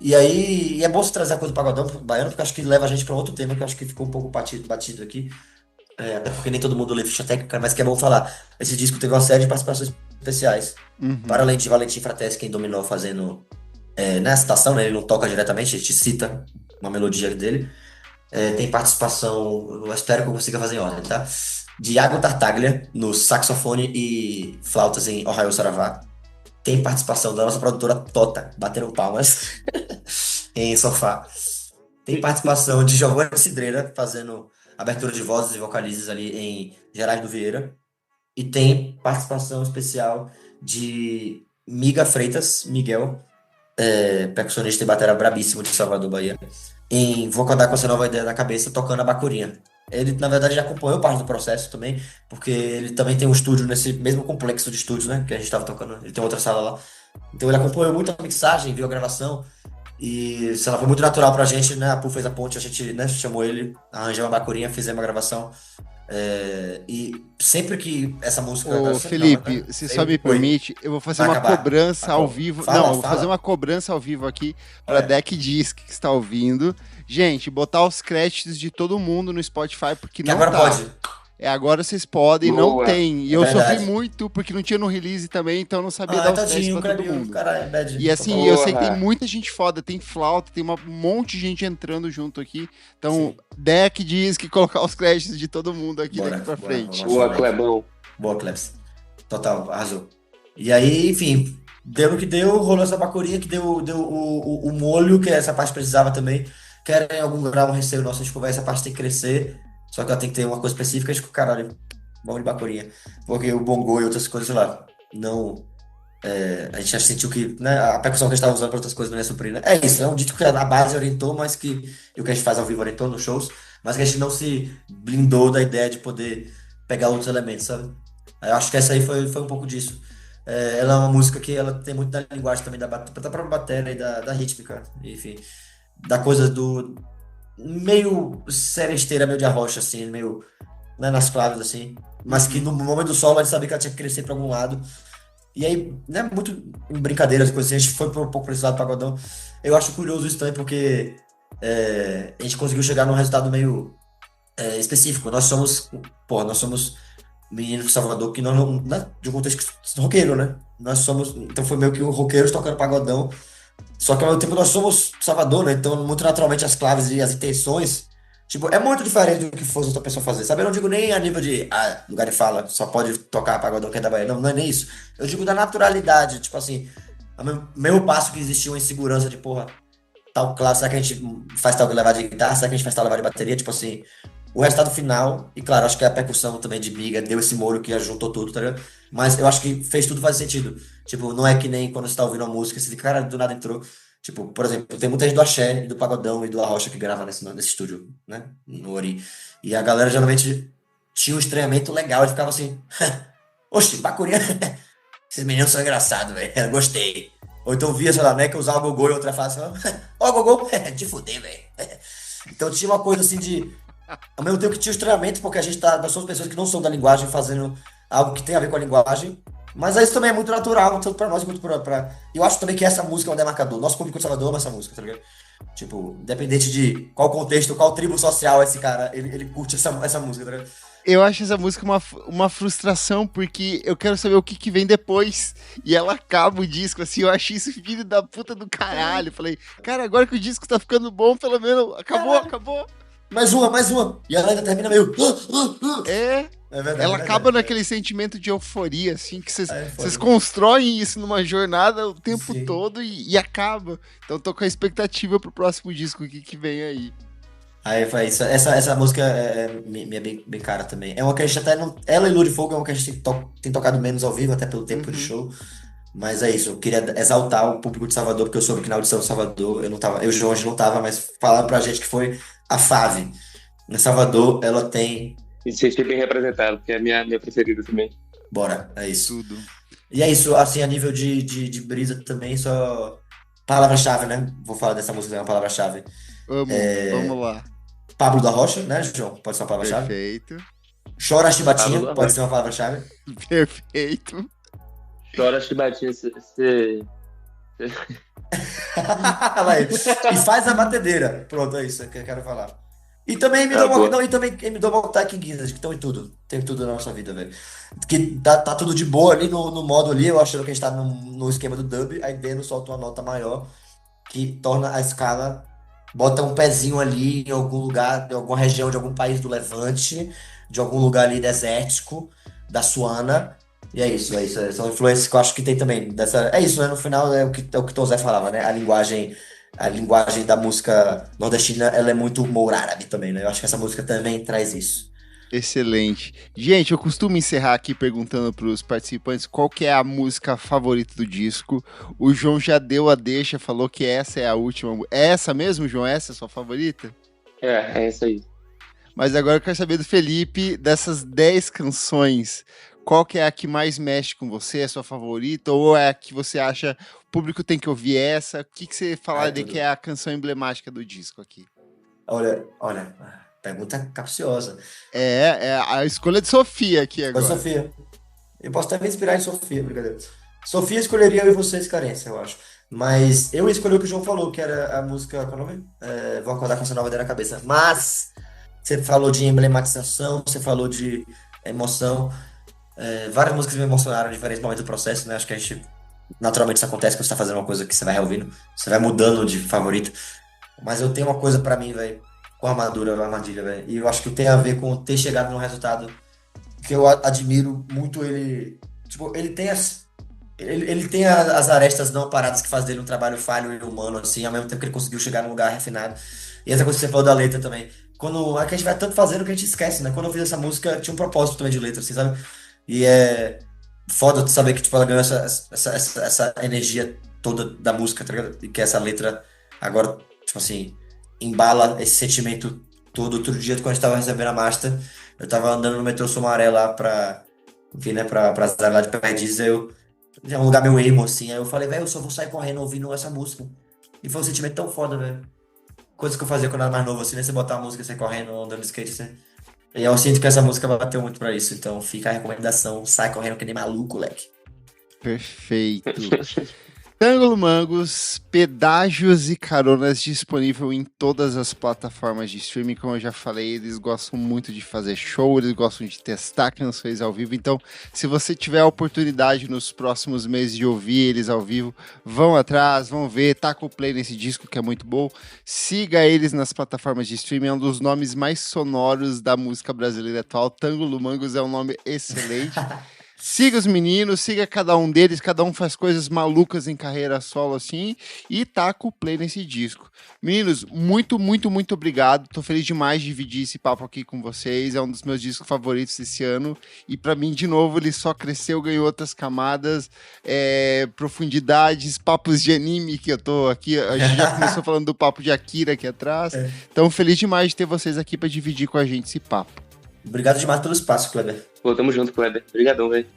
E aí, é bom você trazer a coisa do pagodão pro baiano, porque acho que leva a gente pra outro tema, que eu acho que ficou um pouco batido aqui. Até porque nem todo mundo lê ficha técnica, mas que é bom falar. Esse disco teve uma série de participações especiais. Para além de Valentim Frates, quem dominou fazendo na citação, né? Ele não toca diretamente, a gente cita uma melodia dele. Tem participação, eu espero que eu consiga fazer em ordem, tá? De Iago Tartaglia no saxofone e flautas em Ohio Saravá. Tem participação da nossa produtora Tota, batendo palmas em Sofá. Tem participação de Giovanni Cidreira fazendo abertura de vozes e vocalizes ali em Gerardo do Vieira. E tem participação especial de Miguel, percussionista e batera brabíssimo de Salvador, Bahia, em Vou Acordar com essa nova ideia na cabeça, tocando a bacurinha. Ele, na verdade, já acompanhou parte do processo também, porque ele também tem um estúdio nesse mesmo complexo de estúdios, né, que a gente estava tocando, ele tem outra sala lá. Então ele acompanhou muito a mixagem, viu a gravação, e, sei lá, foi muito natural pra gente, né, a Pu fez a ponte, a gente, né, chamou ele, arranjamos a bacurinha, fizemos a gravação. E sempre que essa música. Ô, Felipe, se só me permite, eu vou fazer uma cobrança ao vivo. Não, eu vou fazer uma cobrança ao vivo aqui para Deck Disc que está ouvindo. Gente, botar os créditos de todo mundo no Spotify, porque não agora tá. Pode. Agora vocês podem, não tem. E eu verdade. sofri muito, porque não tinha no release também, então eu não sabia dar os créditos pra todo mundo. Caralho, e assim, eu sei que tem muita gente foda, tem flauta, tem um monte de gente entrando junto aqui. Então, Deck diz que colocar os créditos de todo mundo aqui daqui pra frente. Boa, Clebão. Boa, Klebs. Total, arrasou. E aí, enfim, deu no que deu, rolou essa bacurinha que deu o molho, que essa parte precisava também. Que era em algum grau um receio nosso, a gente vai, essa parte tem que crescer. Só que ela tem que ter uma coisa específica, e tipo, caralho, vamos de bacurinha. Porque o bongô e outras coisas, sei lá, não. A gente já sentiu que, né, a percussão que a gente estava usando para outras coisas não ia suprir, né? É isso, é um disco que a base orientou, mas que e o que a gente faz ao vivo orientou nos shows, mas que a gente não se blindou da ideia de poder pegar outros elementos, sabe? Eu acho que essa aí foi um pouco disso. Ela é uma música que ela tem muito da linguagem também da própria bateria e da rítmica, enfim, da coisa do meio seresteira, meio de arrocha, assim, meio, né, nas claves, assim, mas que no momento do solo a gente sabia que ela tinha que crescer para algum lado. E aí, né, muito em brincadeiras, coisas assim, a gente foi um pouco para esse lado do pagodão. Eu acho curioso isso também, porque a gente conseguiu chegar num resultado meio específico. Nós somos meninos de Salvador que nós não, né, de um contexto roqueiro, né? Nós somos, então foi meio que o roqueiros tocando pagodão, só que ao mesmo tempo nós somos Salvador, né? Então, muito naturalmente as claves e as intenções, tipo, é muito diferente do que fosse outra pessoa fazer, sabe? Eu não digo nem a nível de, lugar de fala, só pode tocar pagodão que é da Bahia. Não, não é nem isso. Eu digo da naturalidade, tipo assim, ao mesmo passo que existia uma insegurança de, porra, tal classe, será que a gente faz tal levar de guitarra? Será que a gente faz tal levar de bateria? Tipo assim, o resultado final, e claro, acho que a percussão também de Biga deu esse molho que juntou tudo, tá ligado? Mas eu acho que fez tudo fazer sentido. Tipo, não é que nem quando você tá ouvindo uma música, você fica, cara, do nada entrou. Tipo, por exemplo, tem muita gente do Axé, e do Pagodão e do Arrocha que grava nesse estúdio, né? No Ori. E a galera geralmente tinha um estranhamento legal e ficava assim, oxe, bacurinha. Esses meninos são engraçados, velho. Gostei. Ou então via, sei lá, né, que usava o Gogô e outra face, ó, Gogô, te fuder, velho. Então tinha uma coisa assim de. Ao mesmo tempo que tinha o estranhamento, porque nós somos pessoas que não são da linguagem fazendo algo que tem a ver com a linguagem. Mas isso também é muito natural, tanto pra nós quanto pra. Eu acho também que essa música é um demarcador. Nosso público de Salvador ama essa música, tá ligado? Tipo, independente de qual contexto, qual tribo social esse cara, ele curte essa música, tá ligado? Eu acho essa música uma frustração, porque eu quero saber o que vem depois. E ela acaba o disco, assim, eu achei isso filho da puta do caralho. Falei, cara, agora que o disco tá ficando bom, pelo menos, acabou. Mais uma. E ela ainda termina meio. É verdade. Ela acaba naquele sentimento de euforia, assim, que vocês Euforia. constroem isso numa jornada o tempo Sim. todo e acaba. Então tô com a expectativa pro próximo disco que vem aí. Aí foi isso. Essa música me é bem cara também. É uma que a gente até não. Ela e Lua de Fogo é uma que a gente tem tocado menos ao vivo, até pelo tempo de show. Mas é isso, eu queria exaltar o público de Salvador, porque eu soube que na audição de Salvador eu não tava, eu e o João não tava, mas falaram pra gente que foi a Fave. Em Salvador, ela tem. Me senti bem representado, porque é a minha preferida também. Bora, é isso. Tudo. E é isso, assim, a nível de brisa também, só. Palavra-chave, né? Vou falar dessa música, é uma palavra-chave. Vamos lá. Pablo da Rocha, né, João? Pode ser uma palavra-chave. Perfeito. Chora Chibatinha, Pablo da pode Rocha. ser uma palavra-chave. Perfeito. Chora Chibatinha, você... Vai. E faz a batedeira. Pronto, é isso que eu quero falar. E também me deu boa. não, e também me deu vontade que Guinness, que estão em tudo. Tem tudo na nossa vida, velho. Que tá tudo de boa ali no modo ali, eu achando que a gente tá no esquema do dub, aí dentro solta uma nota maior que torna a escala, bota um pezinho ali em algum lugar, em alguma região de algum país do Levante, de algum lugar ali desértico, da Suana. E é isso. São influências que eu acho que tem também dessa. É isso, né? No final é o que Tom Zé falava, né? A linguagem da música nordestina, ela é muito humor árabe também, né? Eu acho que essa música também traz isso. Excelente. Gente, eu costumo encerrar aqui perguntando para os participantes qual que é a música favorita do disco. O João já deu a deixa, falou que essa é a última. É essa mesmo, João? Essa é a sua favorita? É isso aí. Mas agora eu quero saber do Felipe, dessas 10 canções, qual que é a que mais mexe com você, é a sua favorita, ou é a que você acha o público tem que ouvir essa? O que você falaria que é a canção emblemática do disco aqui? Olha, pergunta capciosa. É a escolha de Sofia aqui Mas agora. Sofia. Eu posso até me inspirar em Sofia, brincadeira. Sofia escolheria Eu e Vocês Carência, eu acho. Mas eu escolhi o que o João falou, que era a música. Qual é o nome? Vou acordar com essa nova ideia na cabeça. Mas você falou de emblematização, você falou de emoção. Várias músicas me emocionaram em diferentes momentos do processo, né? Acho que a gente. Naturalmente isso acontece quando você tá fazendo uma coisa que você vai reouvindo, você vai mudando de favorito. Mas eu tenho uma coisa pra mim, velho, com a armadilha, velho. E eu acho que tem a ver com ter chegado num resultado que eu admiro muito ele. Tipo, ele tem as arestas não paradas que faz dele um trabalho falho e humano, assim, ao mesmo tempo que ele conseguiu chegar num lugar refinado. E essa coisa que você falou da letra também. quando é que a gente vai tanto fazendo que a gente esquece, né? Quando eu fiz essa música, tinha um propósito também de letra, assim, sabe? E é foda tu saber que tipo, ela ganhou essa energia toda da música, tá ligado? E que essa letra agora, tipo assim, embala esse sentimento todo. Outro dia, quando a gente tava recebendo a master, eu tava andando no metrô Sumaré lá enfim, né, pra cidade lá de Perdizes, é um lugar meio emo, assim, aí eu falei, velho, eu só vou sair correndo ouvindo essa música. E foi um sentimento tão foda, velho. Coisa que eu fazia quando eu era mais novo, assim, né? Você botar a música, você correndo, andando de skate, assim. E eu sinto que essa música bateu muito pra isso. Então fica a recomendação. Sai correndo que nem maluco, leque. Perfeito. Tângulo Mangos, pedágios e caronas disponível em todas as plataformas de streaming. Como eu já falei, eles gostam muito de fazer show, eles gostam de testar canções ao vivo. Então, se você tiver a oportunidade nos próximos meses de ouvir eles ao vivo, vão atrás, vão ver, taca o play nesse disco que é muito bom. Siga eles nas plataformas de streaming, é um dos nomes mais sonoros da música brasileira atual. Tângulo Mangos é um nome excelente. Siga os meninos, siga cada um deles, cada um faz coisas malucas em carreira solo assim, e taca o play nesse disco. Meninos, muito, muito, muito obrigado. Tô feliz demais de dividir esse papo aqui com vocês. É um dos meus discos favoritos desse ano. E pra mim, de novo, ele só cresceu, ganhou outras camadas, profundidades, papos de anime que eu tô aqui. A gente já começou falando do papo de Akira aqui atrás. Então, feliz demais de ter vocês aqui pra dividir com a gente esse papo. Obrigado demais pelo espaço, Kleber. Pô, tamo junto, Kleber. Obrigadão, velho.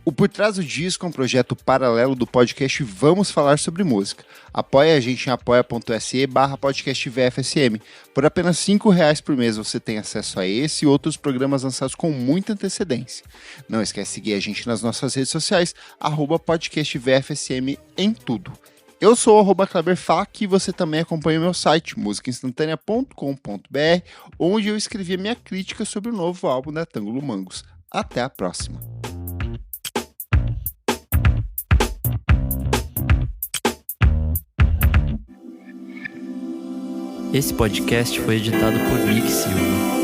O Por Trás do Disco é um projeto paralelo do podcast Vamos Falar Sobre Música. Apoie a gente em apoia.se/podcastvfsm. Por apenas R$5 por mês você tem acesso a esse e outros programas lançados com muita antecedência. Não esquece de seguir a gente nas nossas redes sociais, @podcastvfsm em tudo. Eu sou o @KleberFac e você também acompanha o meu site, musicainstantanea.com.br, onde eu escrevi a minha crítica sobre o novo álbum da Tângulo Mangos. Até a próxima! Esse podcast foi editado por Nick Silva.